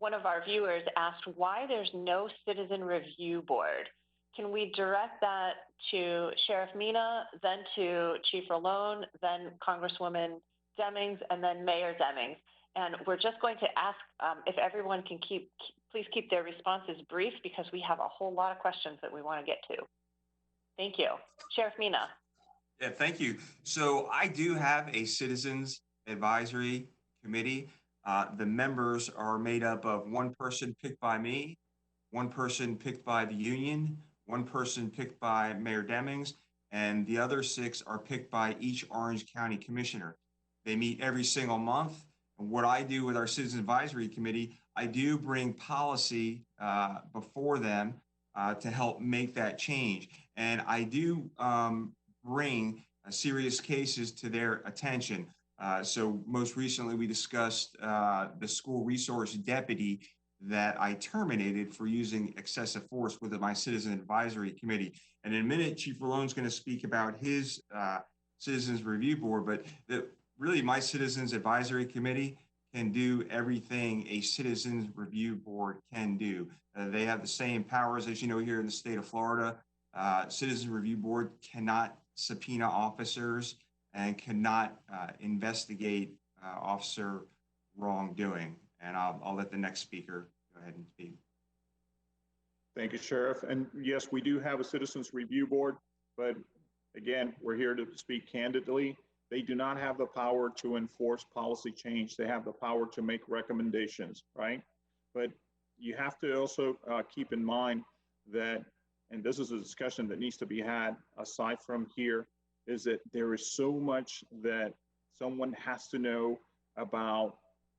one of our viewers asked why there's no citizen review board. Can we direct that to Sheriff Mina, then to Chief Falcone, then Congresswoman Demings, and then Mayor Demings? And we're just going to ask if everyone can please keep their responses brief, because we have a whole lot of questions that we want to get to. Thank you. Sheriff Mina. Yeah, thank you. So I do have a citizens advisory committee. The members are made up of one person picked by me, one person picked by the union, one person picked by Mayor Demings, and the other 6 are picked by each Orange County commissioner. They meet every single month. And what I do with our Citizen Advisory Committee, I do bring policy before them to help make that change. And I do bring serious cases to their attention. So most recently, we discussed the school resource deputy that I terminated for using excessive force with my Citizen Advisory Committee. And in a minute, Chief Ralone's going to speak about his Citizens Review Board, but really my Citizens Advisory Committee can do everything a Citizens Review Board can do. They have the same powers as you know here in the state of Florida. Citizens Review Board cannot subpoena officers and cannot investigate officer wrongdoing. And I'll let the next speaker go ahead and speak. Thank you, Sheriff. And yes, we do have a Citizens Review Board, but again, we're here to speak candidly. They do not have the power to enforce policy change. They have the power to make recommendations, right? But you have to also keep in mind that, and this is a discussion that needs to be had aside from here, is that there is so much that someone has to know about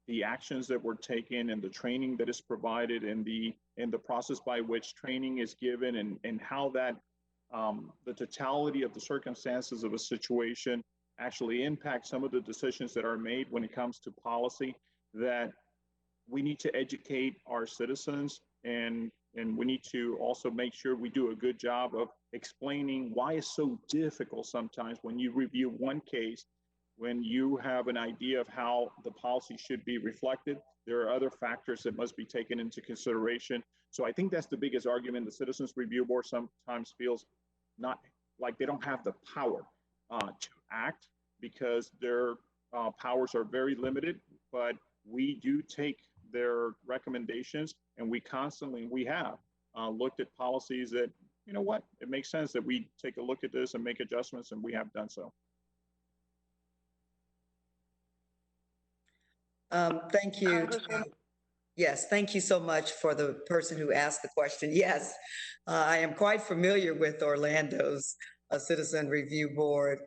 the actions that were taken and the training that is provided and the process by which training is given and how that the totality of the circumstances of a situation actually impact some of the decisions that are made when it comes to policy, that we need to educate our citizens and we need to also make sure we do a good job of explaining why it's so difficult sometimes when you review one case. When you have an idea of how the policy should be reflected, there are other factors that must be taken into consideration. So I think that's the biggest argument. The Citizens Review Board sometimes feels not like they don't have the power to act because their powers are very limited, but we do take their recommendations and we have looked at policies that, you know what, it makes sense that we take a look at this and make adjustments, and we have done so. Thank you. Yes, thank you so much for the person who asked the question. Yes, I am quite familiar with Orlando's Citizen Review Board.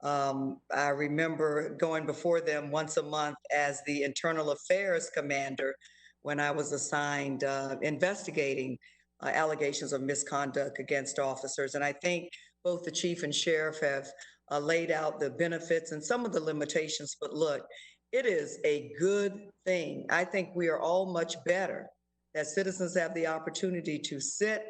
I remember going before them once a month as the Internal Affairs Commander when I was assigned investigating allegations of misconduct against officers. And I think both the chief and sheriff have laid out the benefits and some of the limitations, but look, it is a good thing. I think we are all much better that citizens have the opportunity to sit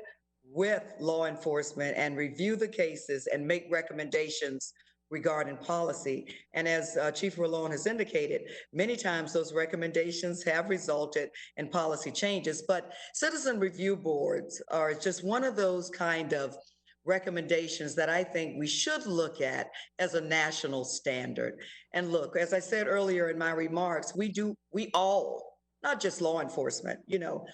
with law enforcement and review the cases and make recommendations regarding policy. And as Chief Ralone has indicated, many times those recommendations have resulted in policy changes, but citizen review boards are just one of those kind of recommendations that I think we should look at as a national standard. And look, as I said earlier in my remarks, we all, not just law enforcement, you know,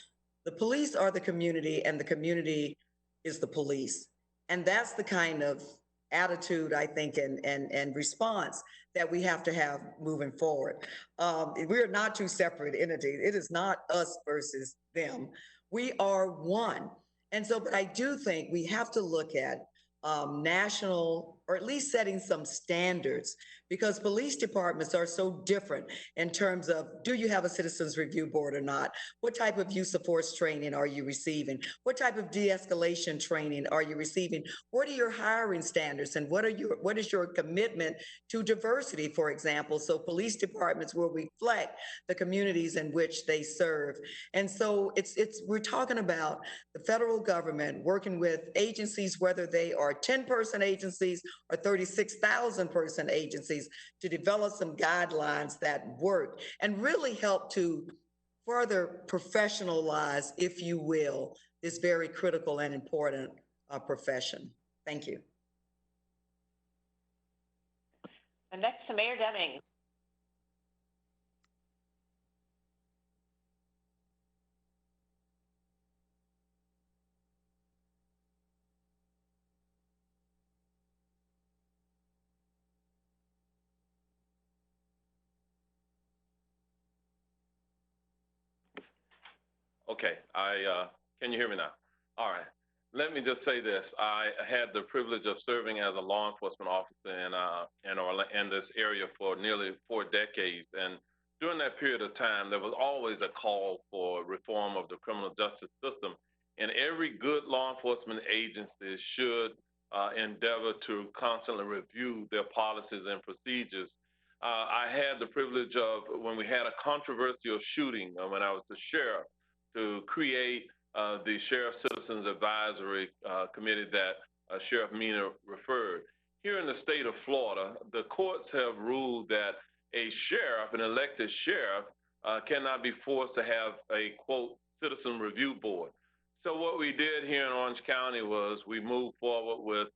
the police are the community and the community is the police. And that's the kind of attitude, I think, and response that we have to have moving forward. We're not two separate entities. It is not us versus them. We are one. And so, but I do think we have to look at national, or at least setting some standards, because police departments are so different in terms of, do you have a citizens review board or not? What type of use of force training are you receiving? What type of de-escalation training are you receiving? What are your hiring standards, and what is your commitment to diversity, for example? So police departments will reflect the communities in which they serve. And so we're talking about the federal government working with agencies, whether they are 10-person agencies or 36,000-person agencies, to develop some guidelines that work and really help to further professionalize, if you will, this very critical and important profession. Thank you. And next to Mayor Demings. Okay, can you hear me now? All right. Let me just say this. I had the privilege of serving as a law enforcement officer in this area for nearly 4 decades. And during that period of time, there was always a call for reform of the criminal justice system, and every good law enforcement agency should endeavor to constantly review their policies and procedures. I had the privilege of, when we had a controversial shooting when I was the sheriff, to create the Sheriff Citizens Advisory Committee that Sheriff Mina referred. Here in the state of Florida, the courts have ruled that a sheriff, an elected sheriff, cannot be forced to have a, quote, citizen review board. So what we did here in Orange County was we moved forward with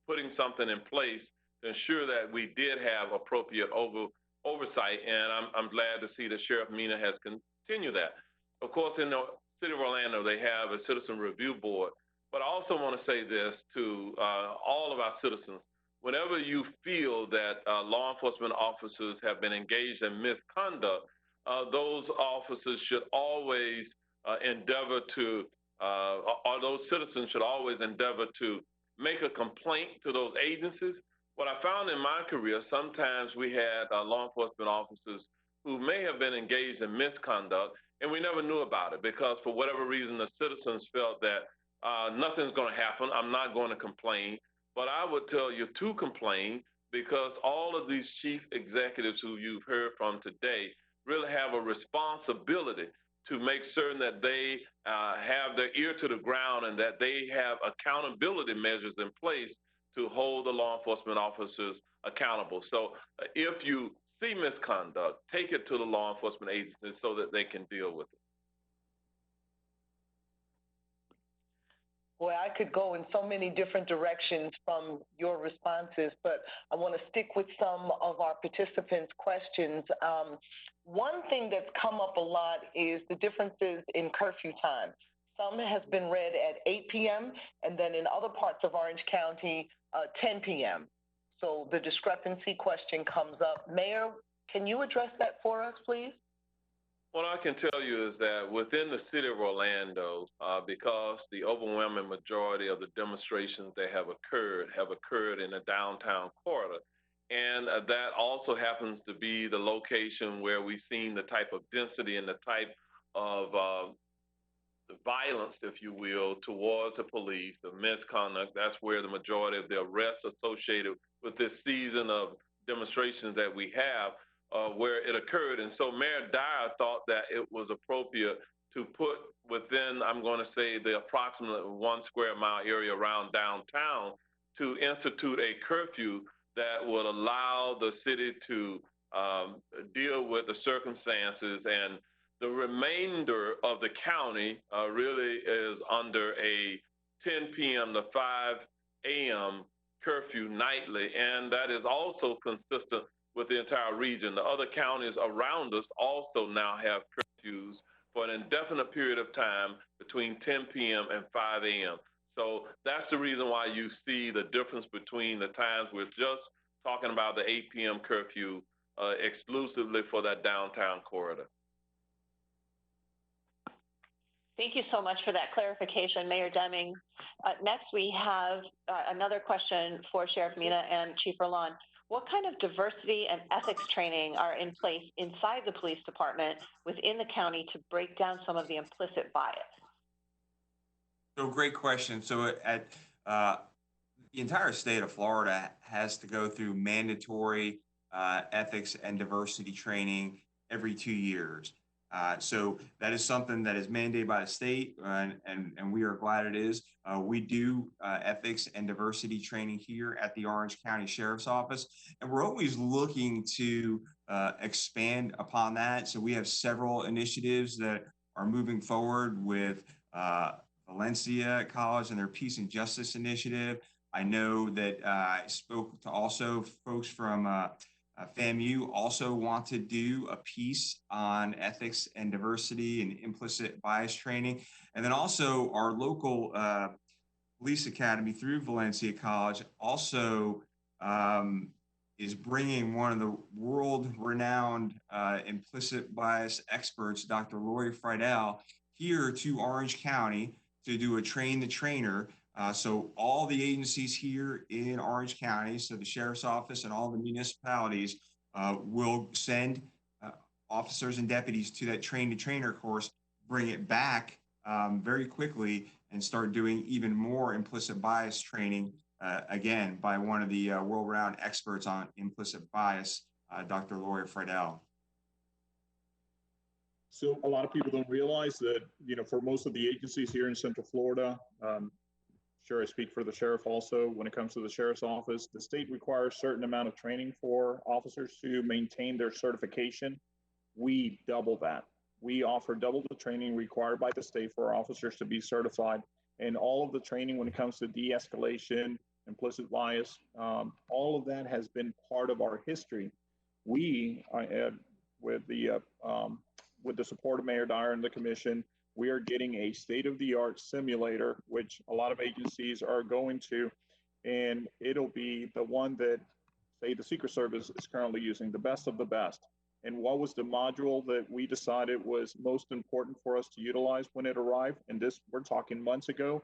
putting something in place to ensure that we did have appropriate oversight, and I'm glad to see that Sheriff Mina has continued that. Of course, in the city of Orlando, they have a citizen review board, but I also want to say this to all of our citizens. Whenever you feel that law enforcement officers have been engaged in misconduct, those officers should always endeavor to, or those citizens should always endeavor to make a complaint to those agencies. What I found in my career, sometimes we had law enforcement officers who may have been engaged in misconduct, and we never knew about it because for whatever reason, the citizens felt that nothing's going to happen, I'm not going to complain. But I would tell you to complain, because all of these chief executives who you've heard from today really have a responsibility to make certain that they have their ear to the ground and that they have accountability measures in place to hold the law enforcement officers accountable. So if you see misconduct, take it to the law enforcement agencies so that they can deal with it. Boy, I could go in so many different directions from your responses, but I want to stick with some of our participants' questions. One thing that's come up a lot is the differences in curfew time. Some has been read at 8 p.m. and then in other parts of Orange County, 10 p.m. So the discrepancy question comes up. Mayor, can you address that for us, please? What I can tell you is that within the city of Orlando, because the overwhelming majority of the demonstrations that have occurred in the downtown corridor, and that also happens to be the location where we've seen the type of density and the type of the violence, if you will, towards the police, the misconduct. That's where the majority of the arrests associated with this season of demonstrations that we have, where it occurred. And so Mayor Dyer thought that it was appropriate to put within, I'm going to say, the approximate 1 square mile area around downtown to institute a curfew that would allow the city to deal with the circumstances. And the remainder of the county really is under a 10 p.m. to 5 a.m. curfew nightly, and that is also consistent with the entire region. The other counties around us also now have curfews for an indefinite period of time between 10 p.m. and 5 a.m. So that's the reason why you see the difference between the times we're just talking about the 8 p.m. curfew exclusively for that downtown corridor. Thank you so much for that clarification, Mayor Demings. Next, we have another question for Sheriff Mina and Chief Erlon. What kind of diversity and ethics training are in place inside the police department within the county to break down some of the implicit bias? So great question. So at the entire state of Florida has to go through mandatory ethics and diversity training every 2 years. So that is something that is mandated by the state, and we are glad it is. We do ethics and diversity training here at the Orange County Sheriff's Office, and we're always looking to expand upon that. So we have several initiatives that are moving forward with Valencia College and their Peace and Justice Initiative. I know that I spoke to also folks from FAMU also want to do a piece on ethics and diversity and implicit bias training. And then also our local police academy through Valencia College also is bringing one of the world-renowned implicit bias experts, Dr. Lori Friedel, here to Orange County to do a train the trainer. So all the agencies here in Orange County, so the Sheriff's Office and all the municipalities will send officers and deputies to that train the trainer course, bring it back very quickly and start doing even more implicit bias training, again, by one of the world-renowned experts on implicit bias, Dr. Lori Friedel. So a lot of people don't realize that, for most of the agencies here in Central Florida, sure, I speak for the sheriff also, when it comes to the sheriff's office, the state requires a certain amount of training for officers to maintain their certification. We double that. We offer double the training required by the state for our officers to be certified. And all of the training when it comes to de-escalation, implicit bias, all of that has been part of our history. We, with the support of Mayor Dyer and the commission, we are getting a state-of-the-art simulator, which a lot of agencies are going to, and it'll be the one that, say, the Secret Service is currently using, the best of the best. And what was the module that we decided was most important for us to utilize when it arrived? And this, we're talking months ago,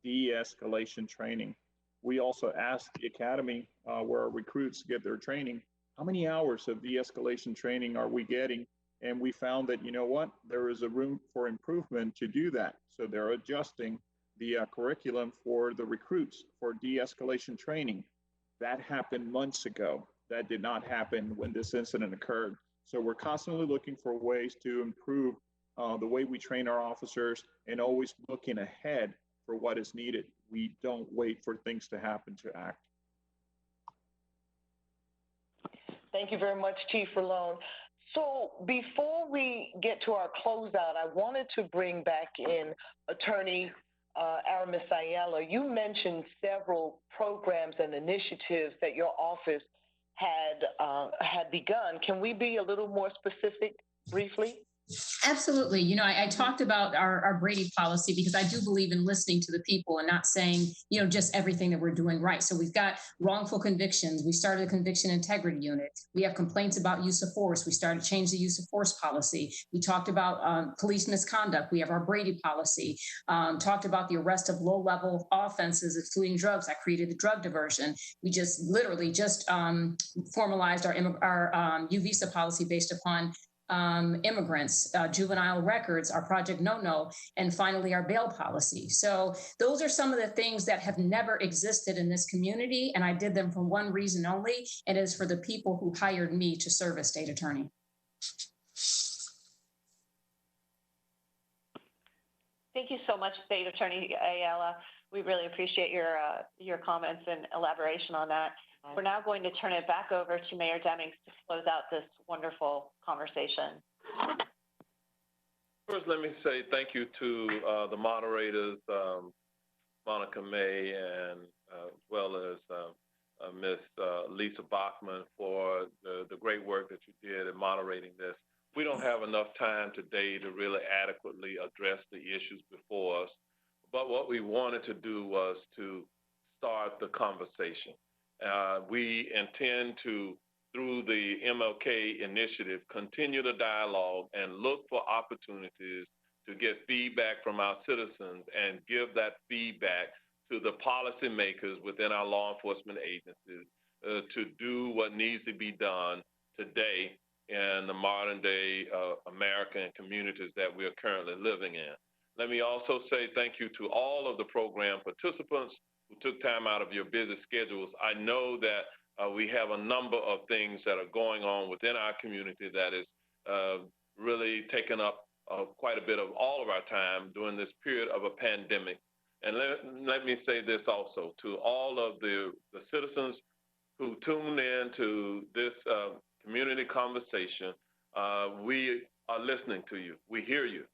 de-escalation training. We also asked the academy where our recruits get their training, how many hours of de-escalation training are we getting? And we found that, there is a room for improvement to do that. So they're adjusting the curriculum for the recruits for de-escalation training. That happened months ago. That did not happen when this incident occurred. So we're constantly looking for ways to improve the way we train our officers and always looking ahead for what is needed. We don't wait for things to happen to act. Thank you very much, Chief Falcone. So before we get to our closeout, I wanted to bring back in Attorney Aramis Ayala. You mentioned several programs and initiatives that your office had begun. Can we be a little more specific briefly? Absolutely. I talked about our Brady policy because I do believe in listening to the people and not saying, just everything that we're doing right. So we've got wrongful convictions. We started a conviction integrity unit. We have complaints about use of force. We started to change the use of force policy. We talked about police misconduct. We have our Brady policy. Talked about the arrest of low-level offenses, excluding drugs. I created the drug diversion. We just literally formalized our U visa policy based upon immigrants, juvenile records, our Project No-No, and finally our bail policy. So those are some of the things that have never existed in this community, and I did them for one reason only, and it is for the people who hired me to serve as state attorney. Thank you so much, State Attorney Ayala. We really appreciate your comments and elaboration on that. We're now going to turn it back over to Mayor Demings to close out this wonderful conversation. First, let me say thank you to the moderators, Monica May, and as well as Ms. Lisa Bachman for the great work that you did in moderating this. We don't have enough time today to really adequately address the issues before us, but what we wanted to do was to start the conversation. We intend to, through the Mlk Initiative, continue the dialogue and look for opportunities to get feedback from our citizens and give that feedback to the policymakers within our law enforcement agencies to do what needs to be done today in the modern day American communities that we are currently living in. Let me also say thank you to all of the program participants who took time out of your busy schedules. I know that we have a number of things that are going on within our community that is really taken up quite a bit of all of our time during this period of a pandemic. And let me say this also to all of the citizens who tune in to this community conversation. We are listening to you. We hear you.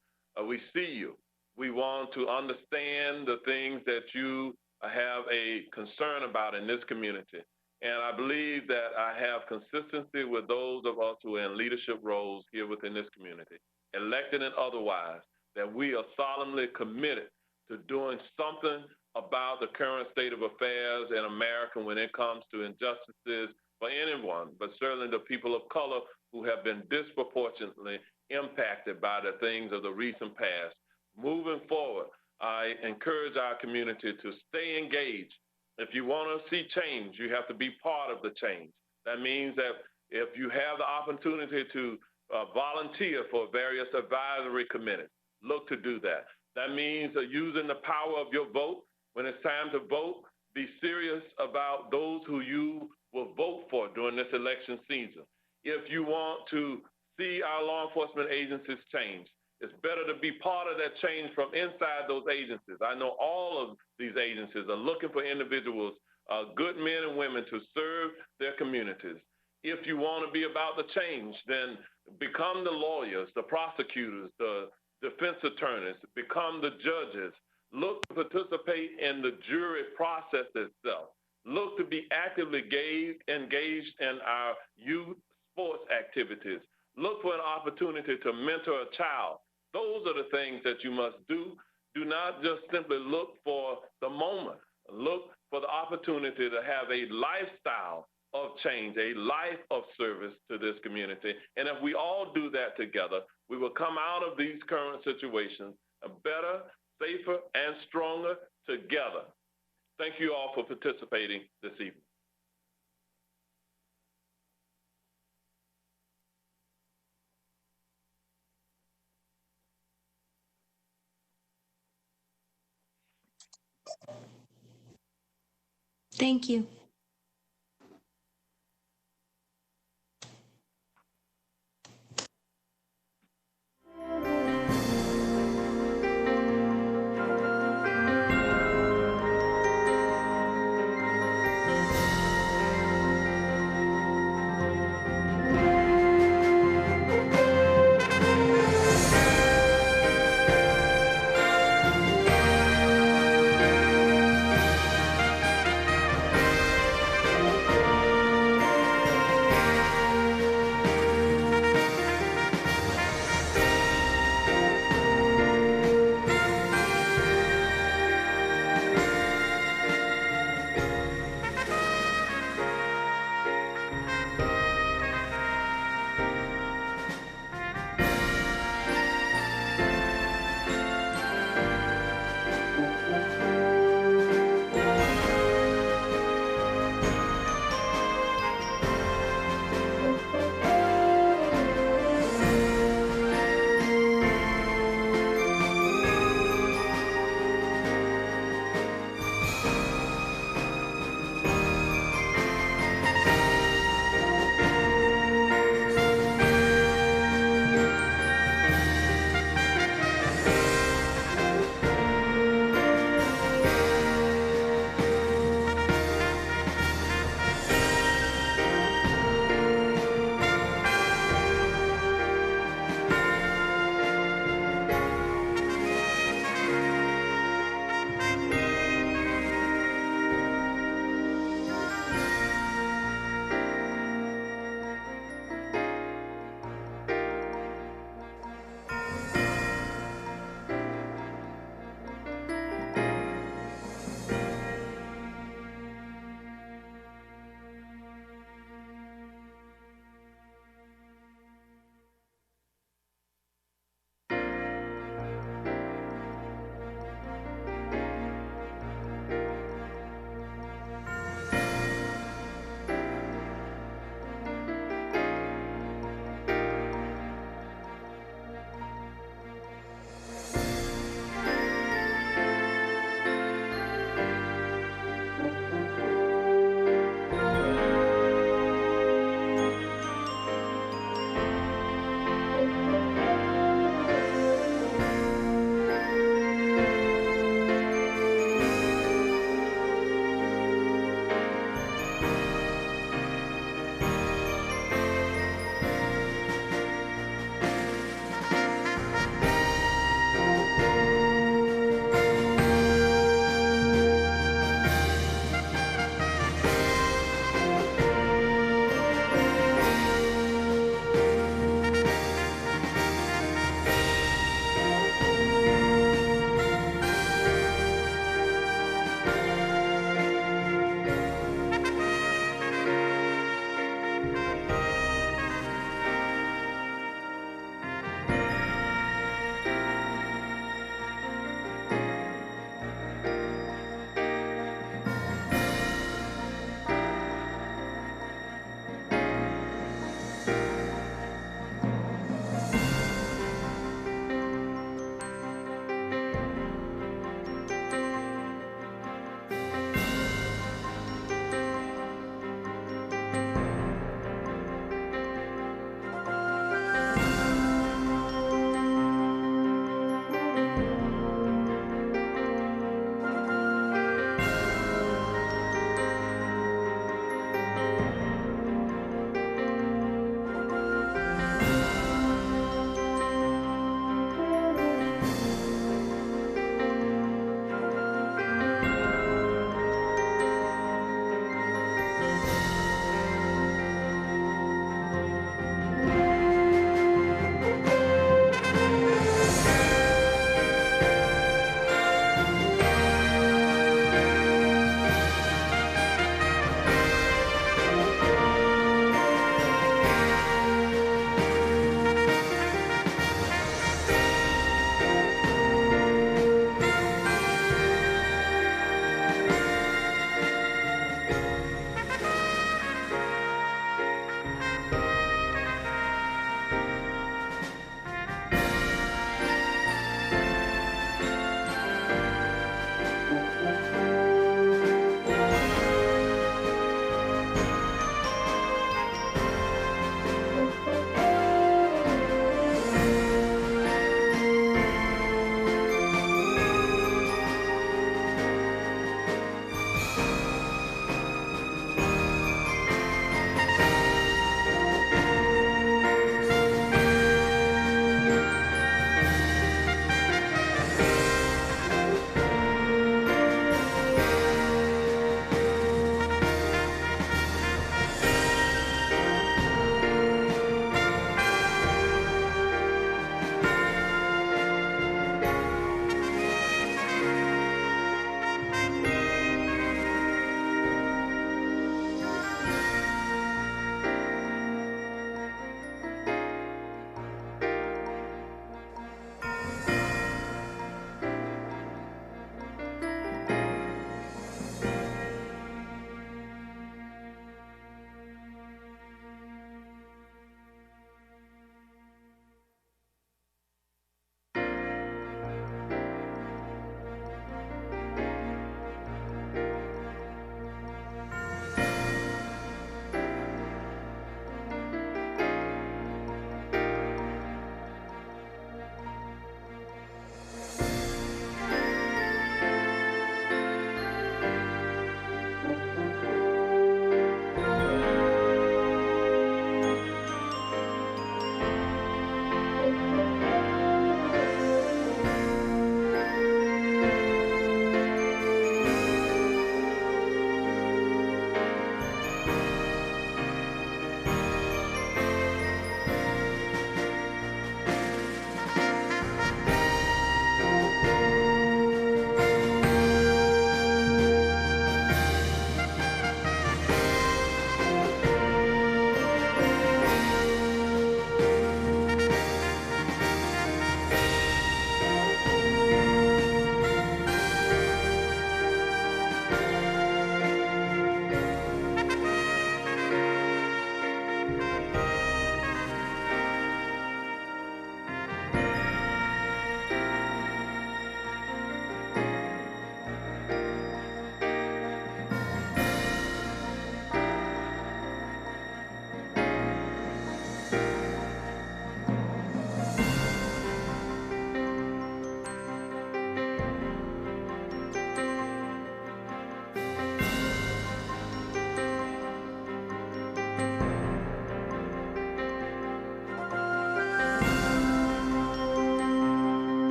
We see you. We want to understand the things that you have a concern about in this community. And I believe that I have consistency with those of us who are in leadership roles here within this community, elected and otherwise, that we are solemnly committed to doing something about the current state of affairs in America when it comes to injustices for anyone, but certainly the people of color who have been disproportionately impacted by the things of the recent past. Moving forward, I encourage our community to stay engaged. If you want to see change, you have to be part of the change. That means that if you have the opportunity to volunteer for various advisory committees. Look to do that. That means using the power of your vote. When it's time to vote, be serious about those who you will vote for during this election season. If you want to see our law enforcement agencies change, it's better to be part of that change from inside those agencies. I know all of these agencies are looking for individuals, good men and women, to serve their communities. If you want to be about the change, then become the lawyers, the prosecutors, the defense attorneys, become the judges. Look to participate in the jury process itself. Look to be actively engaged in our youth sports activities. Look for an opportunity to mentor a child. Those are the things that you must do. Do not just simply look for the moment. Look for the opportunity to have a lifestyle of change, a life of service to this community. And if we all do that together, we will come out of these current situations better, safer, and stronger together. Thank you all for participating this evening. Thank you.